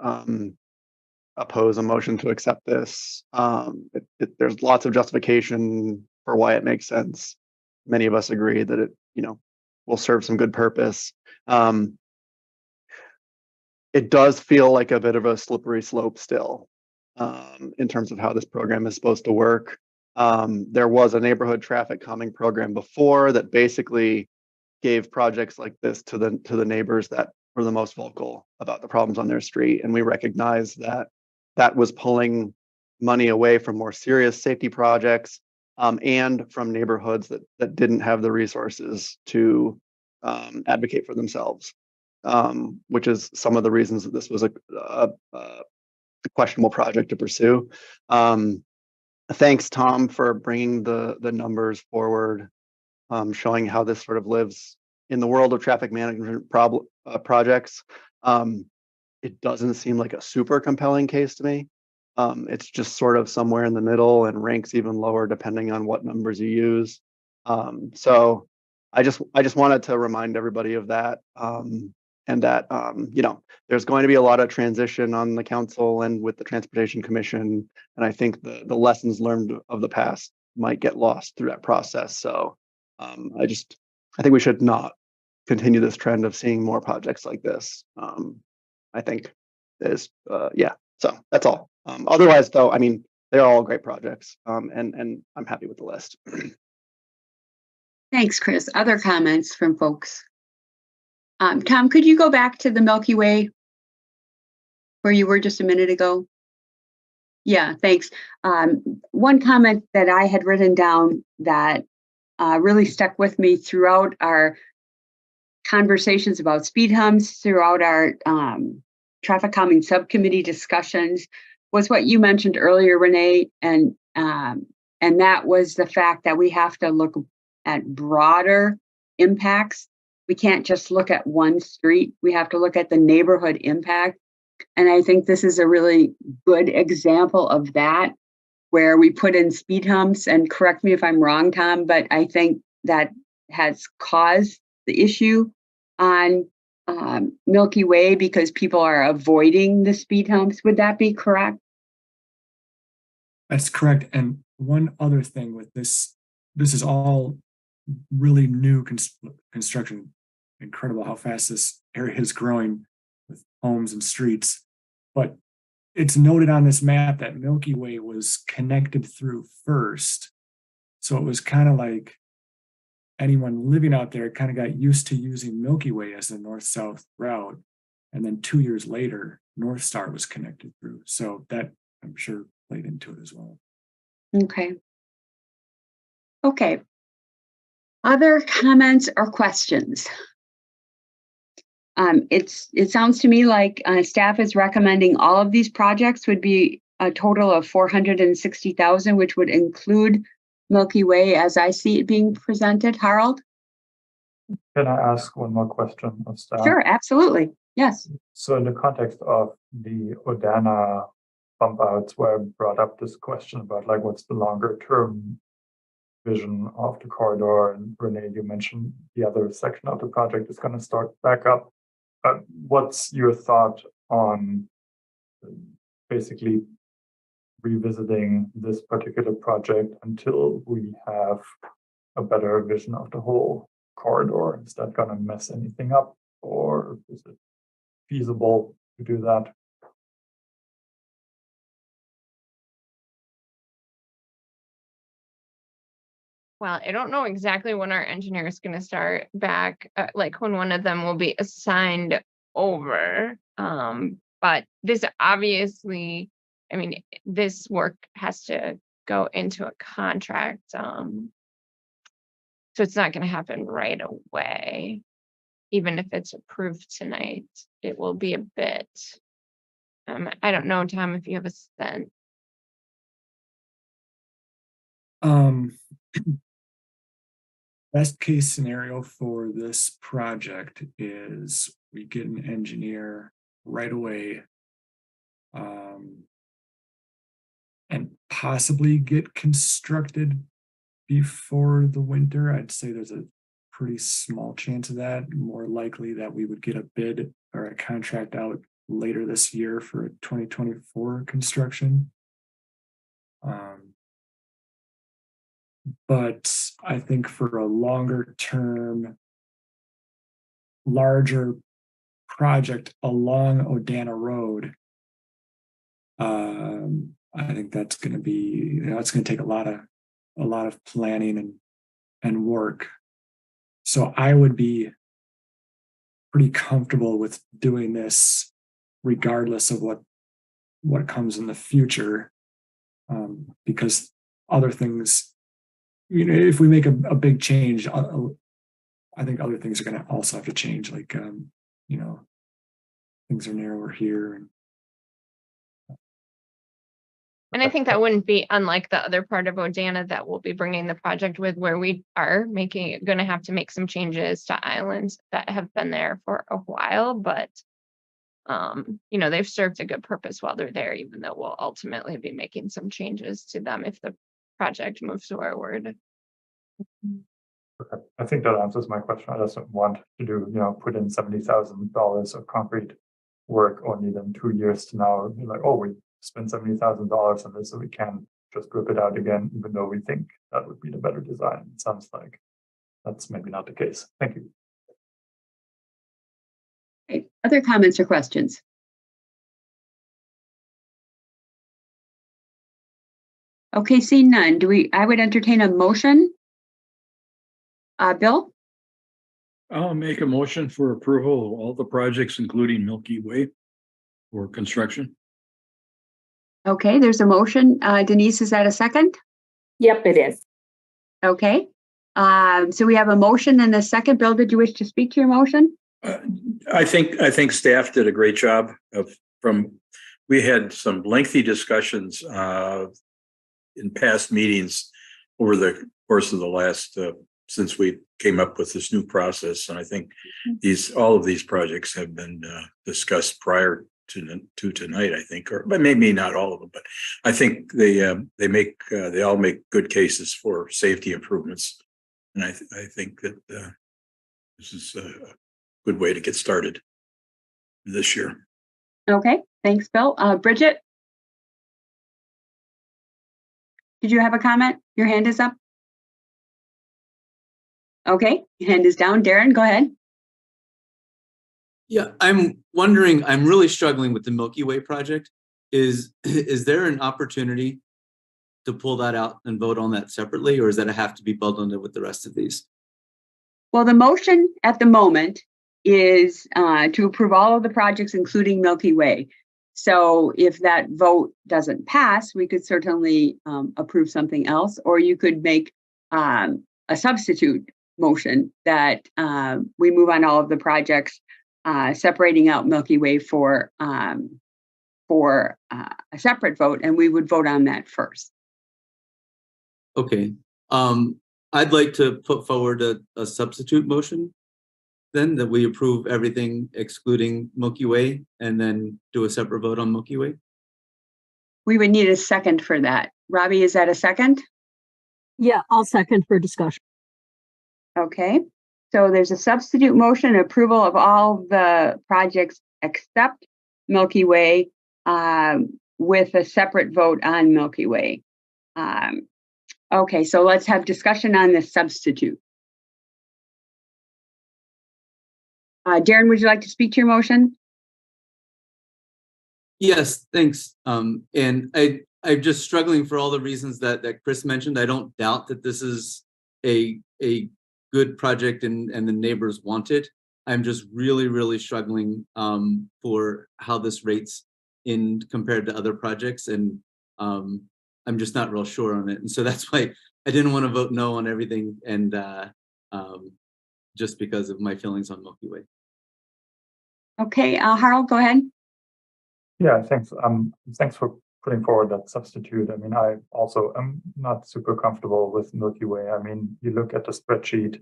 oppose a motion to accept this. There's lots of justification for why it makes sense. Many of us agree that it, will serve some good purpose. It does feel like a bit of a slippery slope still, in terms of how this program is supposed to work. There was a neighborhood traffic calming program before that basically gave projects like this to the neighbors that were the most vocal about the problems on their street, and we recognize that that was pulling money away from more serious safety projects, and from neighborhoods that didn't have the resources to advocate for themselves, which is some of the reasons that this was a questionable project to pursue. Thanks, Tom, for bringing the numbers forward, showing how this sort of lives in the world of traffic management projects. It doesn't seem like a super compelling case to me. It's just sort of somewhere in the middle and ranks even lower depending on what numbers you use. So I just wanted to remind everybody of that, and that there's going to be a lot of transition on the council and with the Transportation Commission, and I think the lessons learned of the past might get lost through that process. So I think we should not continue this trend of seeing more projects like this. I think is so that's all. Otherwise, though, I mean, they're all great projects, and I'm happy with the list. Thanks, Chris. Other comments from folks? Tom, could you go back to the Milky Way where you were just a minute ago? Yeah, thanks. One comment that I had written down that really stuck with me throughout our conversations about speed humps, throughout our traffic calming subcommittee discussions, was what you mentioned earlier, Renee, and that was the fact that we have to look at broader impacts. We can't just look at one street. We have to look at the neighborhood impact. And I think this is a really good example of that, where we put in speed humps, and correct me if I'm wrong, Tom, but I think that has caused the issue on Milky Way because people are avoiding the speed humps. Would that be correct? That's correct. And one other thing with this is all really new construction. Incredible how fast this area is growing with homes and streets. But it's noted on this map that Milky Way was connected through first. So it was kind of like anyone living out there kind of got used to using Milky Way as the north-south route. And then 2 years later, North Star was connected through. So that, I'm sure, played into it as well. Okay. Other comments or questions? It sounds to me like staff is recommending all of these projects would be a total of $460,000, which would include Milky Way as I see it being presented. Harold? Can I ask one more question of staff? Sure, absolutely. Yes. So in the context of the Odana bump outs, where I brought up this question about like what's the longer term vision of the corridor, and Renee, you mentioned the other section of the project is going to start back up. What's your thought on basically revisiting this particular project until we have a better vision of the whole corridor? Is that going to mess anything up, or is it feasible to do that? Well, I don't know exactly when our engineer is going to start back, like when one of them will be assigned over. But this obviously, I mean, this work has to go into a contract. So it's not going to happen right away. Even if it's approved tonight, it will be a bit. I don't know, Tom, if you have a sense. Best case scenario for this project is we get an engineer right away, and possibly get constructed before the winter. I'd say there's a pretty small chance of that. More likely that we would get a bid or a contract out later this year for a 2024 construction. But I think for a longer term, larger project along Odana Road, I think that's going to be, it's going to take a lot of planning and work. So I would be pretty comfortable with doing this regardless of what comes in the future, because other things, if we make a big change, I think other things are going to also have to change, like things are narrower here. And I think that wouldn't be unlike the other part of Odana that we'll be bringing the project with, where we are going to have to make some changes to islands that have been there for a while, but they've served a good purpose while they're there, even though we'll ultimately be making some changes to them if the project moves forward. Okay. I think that answers my question. I just don't want to do, put in $70,000 of concrete work only then 2 years to now be like, oh, we spend $70,000 on this, so we can just rip it out again, even though we think that would be the better design. It sounds like that's maybe not the case. Thank you. Okay. Other comments or questions? Okay, seeing none, I would entertain a motion. Bill? I'll make a motion for approval of all the projects, including Milky Way for construction. Okay, there's a motion. Denise, is that a second? Yep, it is. Okay. So we have a motion and a second. Bill, did you wish to speak to your motion? I think staff did a great job we had some lengthy discussions in past meetings over the course of the last since we came up with this new process. And I think all of these projects have been discussed prior to tonight, I think, but maybe not all of them, but I think they all make good cases for safety improvements. And I think that this is a good way to get started this year. Okay, thanks, Bill. Bridget? Did you have a comment? Your hand is up. Okay, your hand is down. Darren, go ahead. Yeah, I'm wondering, I'm really struggling with the Milky Way project. Is there an opportunity to pull that out and vote on that separately, or does that have to be bundled with the rest of these? Well, the motion at the moment is to approve all of the projects, including Milky Way. So if that vote doesn't pass, we could certainly approve something else, or you could make a substitute motion that we move on all of the projects, separating out Milky Way for a separate vote, and we would vote on that first. Okay. I'd like to put forward a substitute motion then, that we approve everything excluding Milky Way and then do a separate vote on Milky Way. We would need a second for that. Robbie, is that a second? Yeah, I'll second for discussion. Okay. So there's a substitute motion, approval of all the projects except Milky Way, with a separate vote on Milky Way. Okay, so let's have discussion on the substitute. Darren, would you like to speak to your motion? Yes, thanks. And I'm just struggling for all the reasons that Chris mentioned. I don't doubt that this is a good project and the neighbors want it. I'm just really, really struggling for how this rates in compared to other projects. And I'm just not real sure on it. And so that's why I didn't want to vote no on everything. And just because of my feelings on Milky Way. Okay, Harold, go ahead. Yeah, thanks. Thanks for putting forward that substitute. I mean, I also am not super comfortable with Milky Way. I mean, you look at the spreadsheet,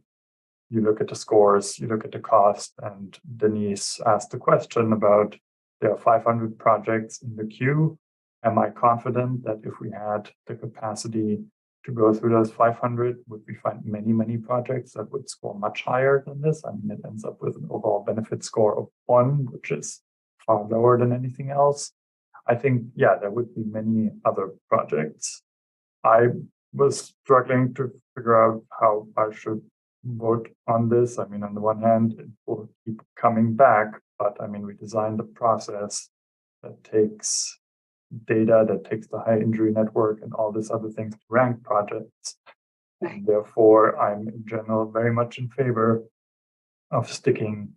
you look at the scores, you look at the cost, and Denise asked the question about there are 500 projects in the queue. Am I confident that if we had the capacity to go through those 500, would we find many projects that would score much higher than this? I mean, it ends up with an overall benefit score of 1, which is far lower than anything else. I think, yeah, there would be many other projects. I was struggling to figure out how I should vote on this. I mean, on the one hand, it will keep coming back, but I mean, we designed a process that takes data, that takes the high injury network and all these other things to rank projects. And therefore, I'm in general very much in favor of sticking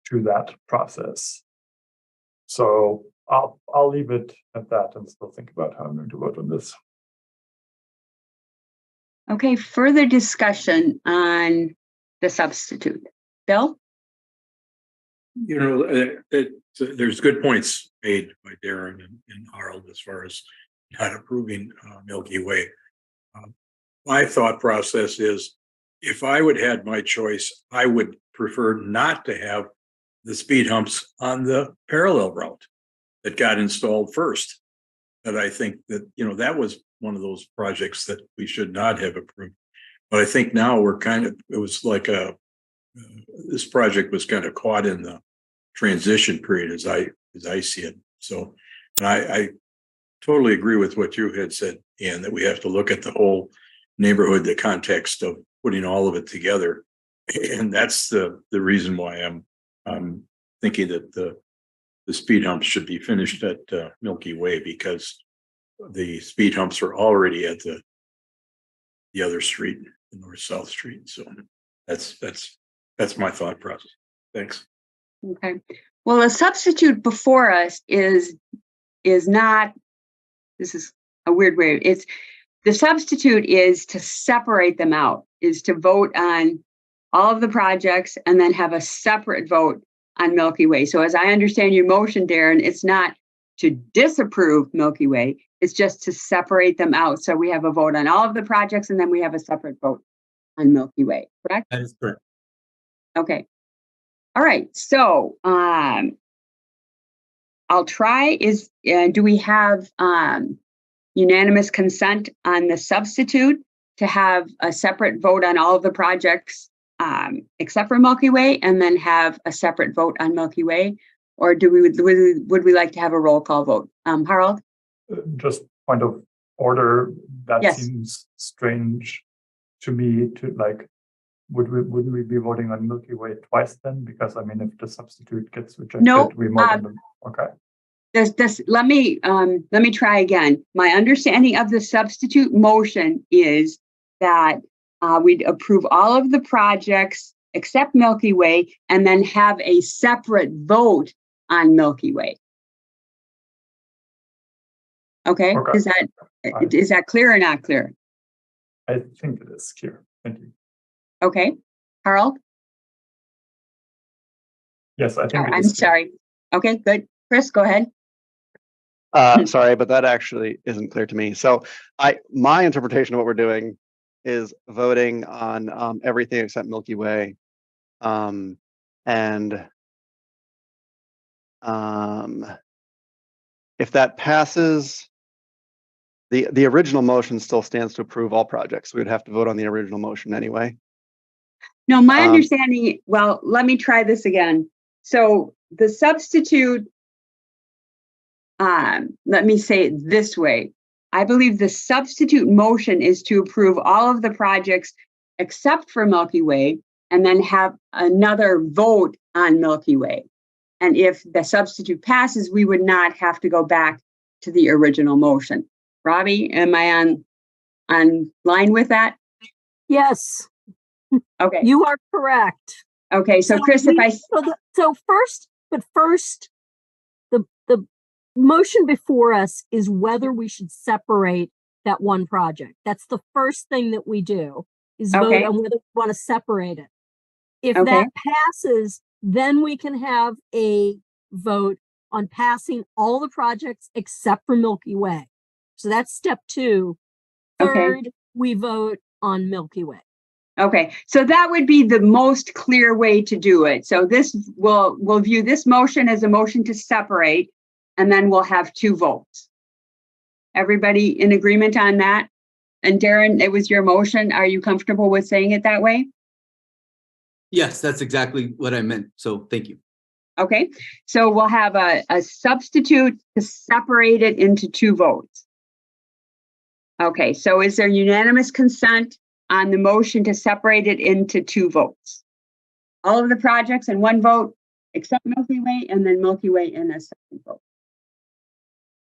to that process. So I'll leave it at that and still think about how I'm going to vote on this. Okay, further discussion on the substitute. Bill? You know, there's good points made by Darren and Harold as far as not approving Milky Way. My thought process is, if I would have my choice, I would prefer not to have the speed humps on the parallel route that got installed first. But I think that, you know, that was one of those projects that we should not have approved. But I think now we're it was like this project was kind of caught in the transition period as I see it. So I totally agree with what you had said, Ian, that we have to look at the whole neighborhood, the context of putting all of it together. And that's the reason why I'm thinking that the speed humps should be finished at Milky Way, because the speed humps are already at the other street, the north-south street. So that's my thought process. Thanks. Okay. Well, a substitute before us is not, this is a weird way. The substitute is to separate them out, is to vote on all of the projects and then have a separate vote on Milky Way. So as I understand your motion, Darren, it's not to disapprove Milky Way, it's just to separate them out. So we have a vote on all of the projects and then we have a separate vote on Milky Way, correct? That is correct. Okay. All right. So I'll try do we have unanimous consent on the substitute to have a separate vote on all of the projects except for Milky Way, and then have a separate vote on Milky Way? Or would we like to have a roll call vote? Harold? Just point of order, that Yes. seems strange to me. To like, wouldn't we be voting on Milky Way twice then? Because I mean, if the substitute gets rejected, No, we vote on them. Okay. Let me try again. My understanding of the substitute motion is that we'd approve all of the projects except Milky Way and then have a separate vote on Milky Way. Okay. Okay. Is that clear or not clear? I think it is clear. Thank you. Okay. Harold? Yes, I think it I'm is clear. sorry. Okay, good. Chris, go ahead. Sorry, but that actually isn't clear to me. So my interpretation of what we're doing is voting on everything except Milky Way. If that passes, the original motion still stands to approve all projects. We would have to vote on the original motion anyway. No, my understanding, well, let me try this again. So the substitute, let me say it this way. I believe the substitute motion is to approve all of the projects except for Milky Way, and then have another vote on Milky Way. And if the substitute passes, we would not have to go back to the original motion. Robbie, am I on line with that? Yes, Okay. you are correct. Okay. So Chris, if I First, the motion before us is whether we should separate that one project. That's the first thing that we do, is vote Okay. on whether we want to separate it. If Okay. that passes, then we can have a vote on passing all the projects except for Milky Way. So that's step 2. Okay. Third, we vote on Milky Way. Okay, so that would be the most clear way to do it. So this we'll view this motion as a motion to separate, and then we'll have 2 votes. Everybody in agreement on that? And Darren, it was your motion. Are you comfortable with saying it that way? Yes, that's exactly what I meant. So thank you. Okay, so we'll have a substitute to separate it into 2 votes. Okay, so is there unanimous consent on the motion to separate it into 2 votes? All of the projects in 1 vote, except Milky Way, and then Milky Way in a second vote.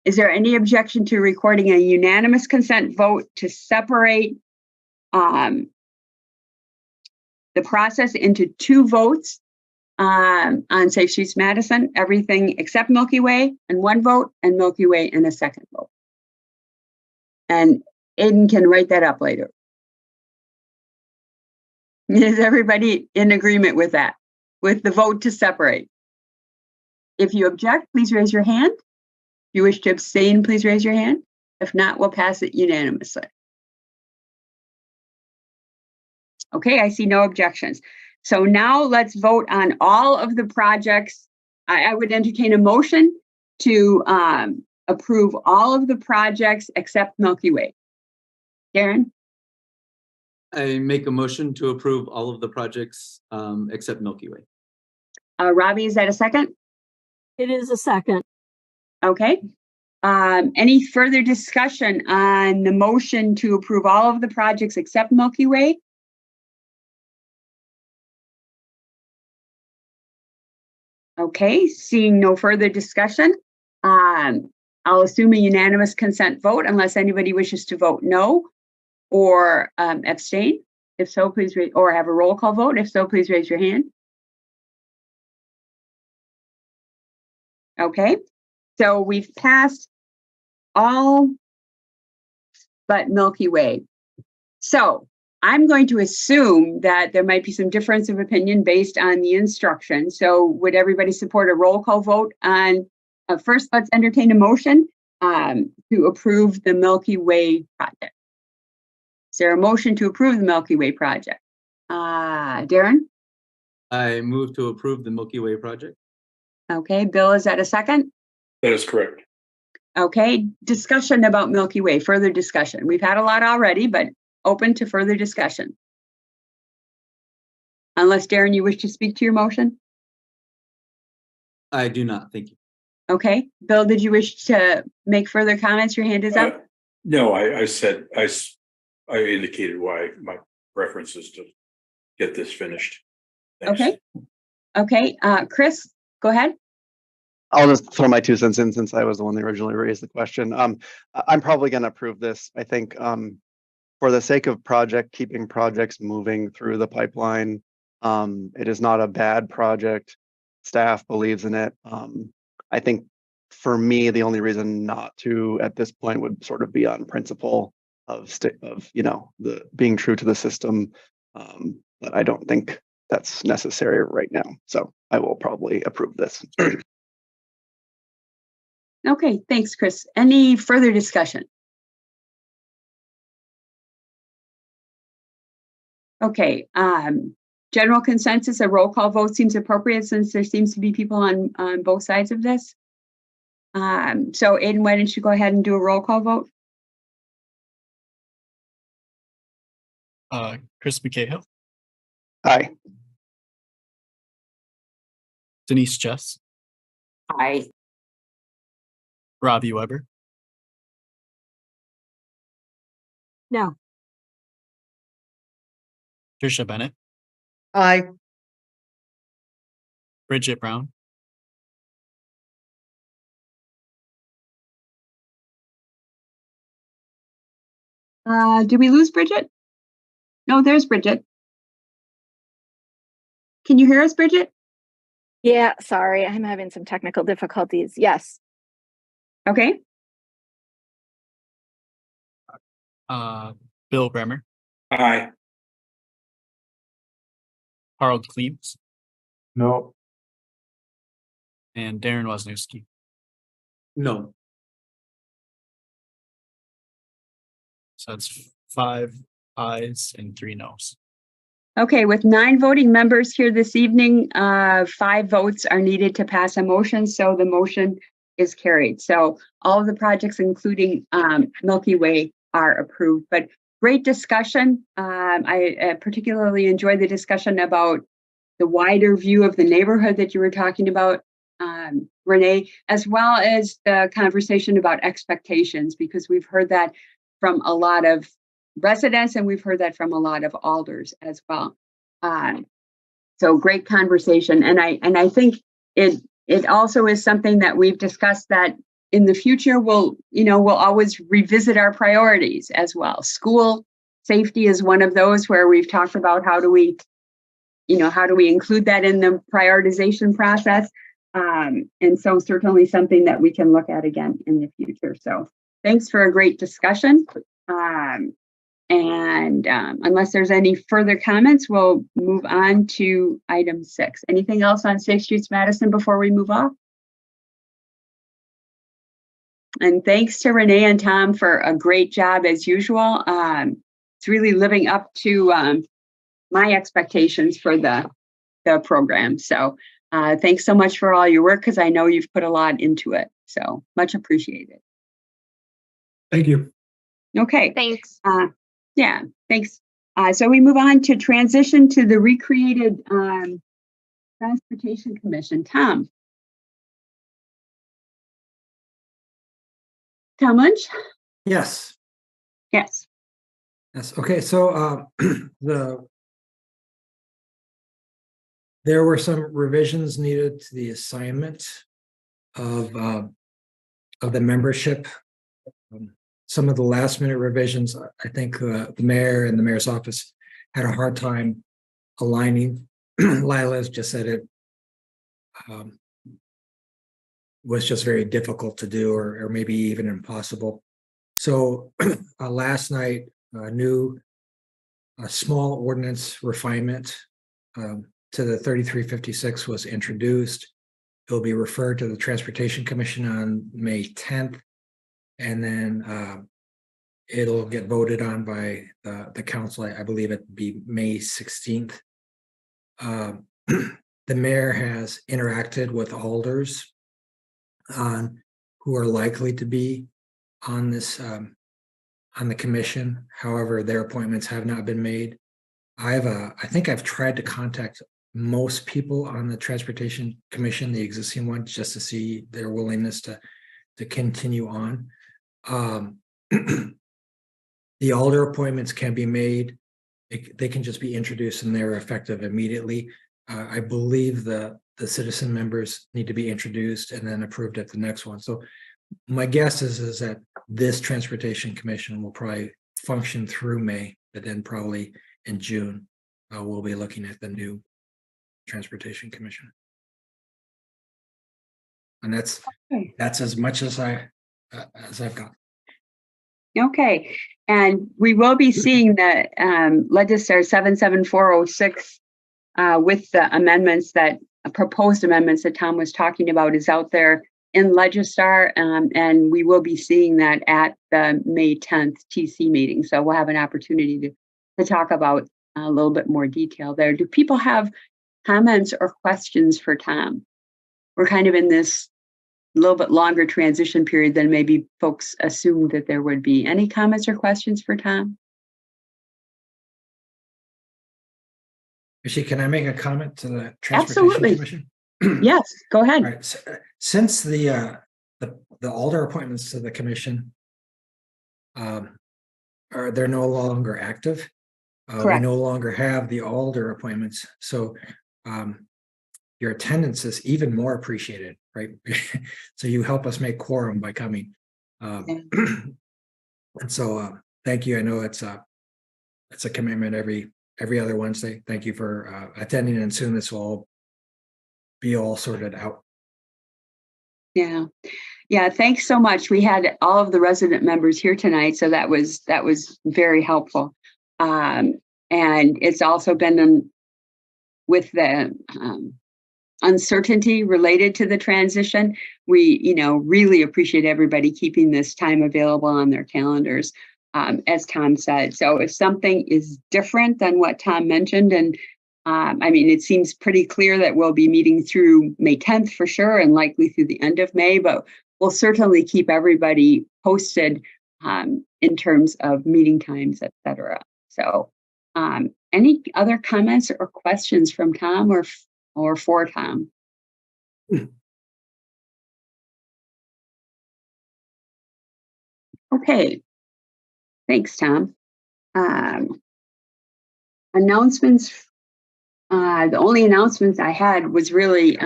Is there any objection to recording a unanimous consent vote to separate the process into 2 votes on Safe Streets Madison, everything except Milky Way in 1 vote and Milky Way in a second vote? And Aiden can write that up later. Is everybody in agreement with that, with the vote to separate? If you object, please raise your hand. If you wish to abstain, please raise your hand. If not, we'll pass it unanimously. Okay, I see no objections. So now let's vote on all of the projects. I would entertain a motion to approve all of the projects except Milky Way. Darren? I make a motion to approve all of the projects except Milky Way. Robbie, is that a second? It is a second. Okay. Any further discussion on the motion to approve all of the projects except Milky Way? Okay, seeing no further discussion, I'll assume a unanimous consent vote unless anybody wishes to vote no or abstain. If so, please raise, or have a roll call vote. If so, please raise your hand. Okay, so we've passed all but Milky Way. So I'm going to assume that there might be some difference of opinion based on the instruction. So would everybody support a roll call vote on, first let's entertain a motion to approve the Milky Way project. Is there a motion to approve the Milky Way project? Darren? I move to approve the Milky Way project. Okay, Bill, is that a second? That is correct. Okay, discussion about Milky Way, further discussion. We've had a lot already, but open to further discussion. Unless, Darren, you wish to speak to your motion? I do not, thank you. Okay, Bill, did you wish to make further comments? Your hand is up. No, I said, I indicated why my preference is to get this finished. Thanks. Okay. Okay, Chris, go ahead. I'll just throw my 2 cents in since I was the one that originally raised the question. I'm probably going to approve this. I think for the sake of keeping projects moving through the pipeline, it is not a bad project. Staff believes in it. I think for me, the only reason not to at this point would sort of be on principle of the being true to the system. But I don't think that's necessary right now. So I will probably approve this. Okay, thanks, Chris. Any further discussion? Okay, general consensus, a roll call vote seems appropriate since there seems to be people on both sides of this. So Aiden, why don't you go ahead and do a roll call vote? Chris McCahill. Aye. Denise Jess. Aye. Robbie Weber. No. Trisha Bennett. Aye. Bridget Brown. Did we lose Bridget? No, there's Bridget. Can you hear us, Bridget? Yeah, sorry, I'm having some technical difficulties. Yes. Okay. Bill Bremer. Aye. Harold Cleaves. No. And Darren Wisniewski. No. So that's 5 ayes and 3 noes. Okay, with 9 voting members here this evening, 5 votes are needed to pass a motion, so the motion is carried. So all of the projects, including Milky Way, are approved. But great discussion. I particularly enjoyed the discussion about the wider view of the neighborhood that you were talking about, Renee, as well as the conversation about expectations, because we've heard that from a lot of residents and we've heard that from a lot of alders as well. So great conversation. And I think it also is something that we've discussed that in the future we'll always revisit our priorities as well. School safety is one of those where we've talked about how do we include that in the prioritization process. And so certainly something that we can look at again in the future. So thanks for a great discussion. Unless there's any further comments, we'll move on to item 6. Anything else on Safe Streets Madison before we move off? And thanks to Renee and Tom for a great job as usual. It's really living up to my expectations for the program. So thanks so much for all your work, because I know you've put a lot into it. So much appreciated. Thank you. Okay. Thanks. Yeah, thanks. So we move on to transition to the recreated Transportation Commission. Tom Lynch? Yes. Yes. Yes. Okay. So there were some revisions needed to the assignment of the membership. Some of the last minute revisions, I think the mayor and the mayor's office had a hard time aligning. Lila's just said it was just very difficult to do, or maybe even impossible. So last night, a small ordinance refinement to the 3356 was introduced. It will be referred to the Transportation Commission on May 10th. And then it'll get voted on by the council. I believe it'd be May 16th. The mayor has interacted with alders on who are likely to be on this on the commission. However, their appointments have not been made. I think I've tried to contact most people on the Transportation Commission, the existing ones, just to see their willingness to continue on. The alder appointments can be made. They can just be introduced and they're effective immediately. I believe the citizen members need to be introduced and then approved at the next one. So my guess is that this Transportation Commission will probably function through May, but then probably in June, we'll be looking at the new Transportation Commission. And that's as much as I've got. Okay, and we will be seeing the Legistar 77406 with the amendments that proposed amendments that Tom was talking about is out there in Legistar, and we will be seeing that at the May 10th TC meeting. So we'll have an opportunity to talk about a little bit more detail there. Do people have comments or questions for Tom? We're kind of in this little bit longer transition period than maybe folks assumed that there would be. Any comments or questions for Tom? Actually, can I make a comment to the Transportation Commission? Yes, go ahead. All right. So, since the alder appointments to the commission they're no longer active. We no longer have the alder appointments. So your attendance is even more appreciated, right? So you help us make quorum by coming. And so thank you. I know it's a commitment every other Wednesday. Thank you for attending, and soon this will be all sorted out. Yeah, thanks so much. We had all of the resident members here tonight, so that was very helpful. And it's also been with the uncertainty related to the transition. We, really appreciate everybody keeping this time available on their calendars. as Tom said. So if something is different than what Tom mentioned, and I mean, it seems pretty clear that we'll be meeting through May 10th for sure, and likely through the end of May, but we'll certainly keep everybody posted in terms of meeting times, et cetera. So any other comments or questions from Tom or for Tom? Okay. Thanks, Tom. Announcements. The only announcements I had was really,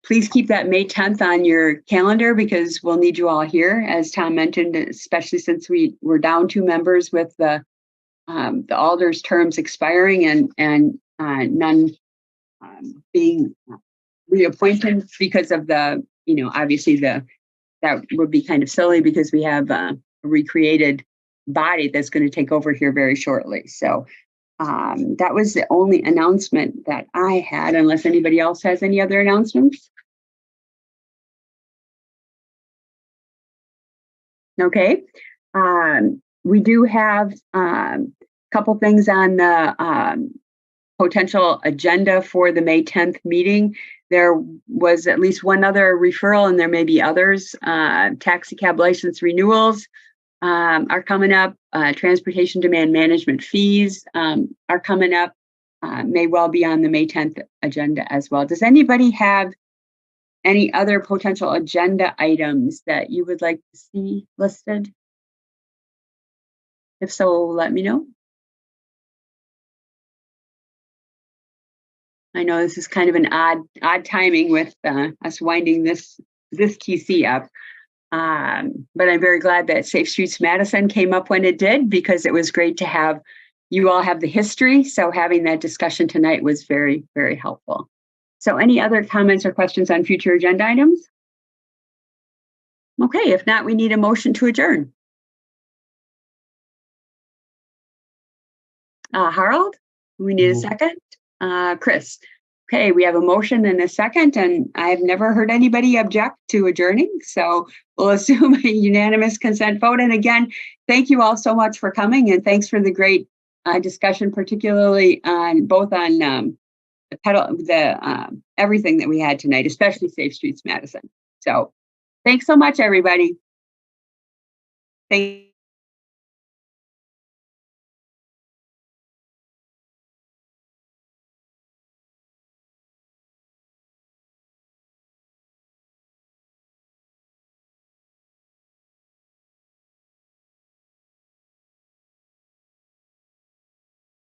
please keep that May 10th on your calendar because we'll need you all here, as Tom mentioned, especially since we're down 2 members with the alders terms expiring and none being reappointed because of the, obviously that would be kind of silly because we have a recreated body that's going to take over here very shortly. So that was the only announcement that I had, unless anybody else has any other announcements. Okay. We do have a couple things on the potential agenda for the May 10th meeting. There was at least one other referral, and there may be others. Taxi cab license renewals are coming up. Transportation demand management fees are coming up. May well be on the May 10th agenda as well. Does anybody have any other potential agenda items that you would like to see listed? If so, let me know. I know this is kind of an odd timing with us winding this TC up. But I'm very glad that Safe Streets Madison came up when it did, because it was great to have you all have the history. So having that discussion tonight was very, very helpful. So any other comments or questions on future agenda items? Okay, if not, we need a motion to adjourn. Harold, we need a second. Chris. Okay, we have a motion and a second, and I've never heard anybody object to adjourning. So we'll assume a unanimous consent vote. And again, thank you all so much for coming, and thanks for the great discussion, particularly on both on everything that we had tonight, especially Safe Streets Madison. So thanks so much, everybody. Thank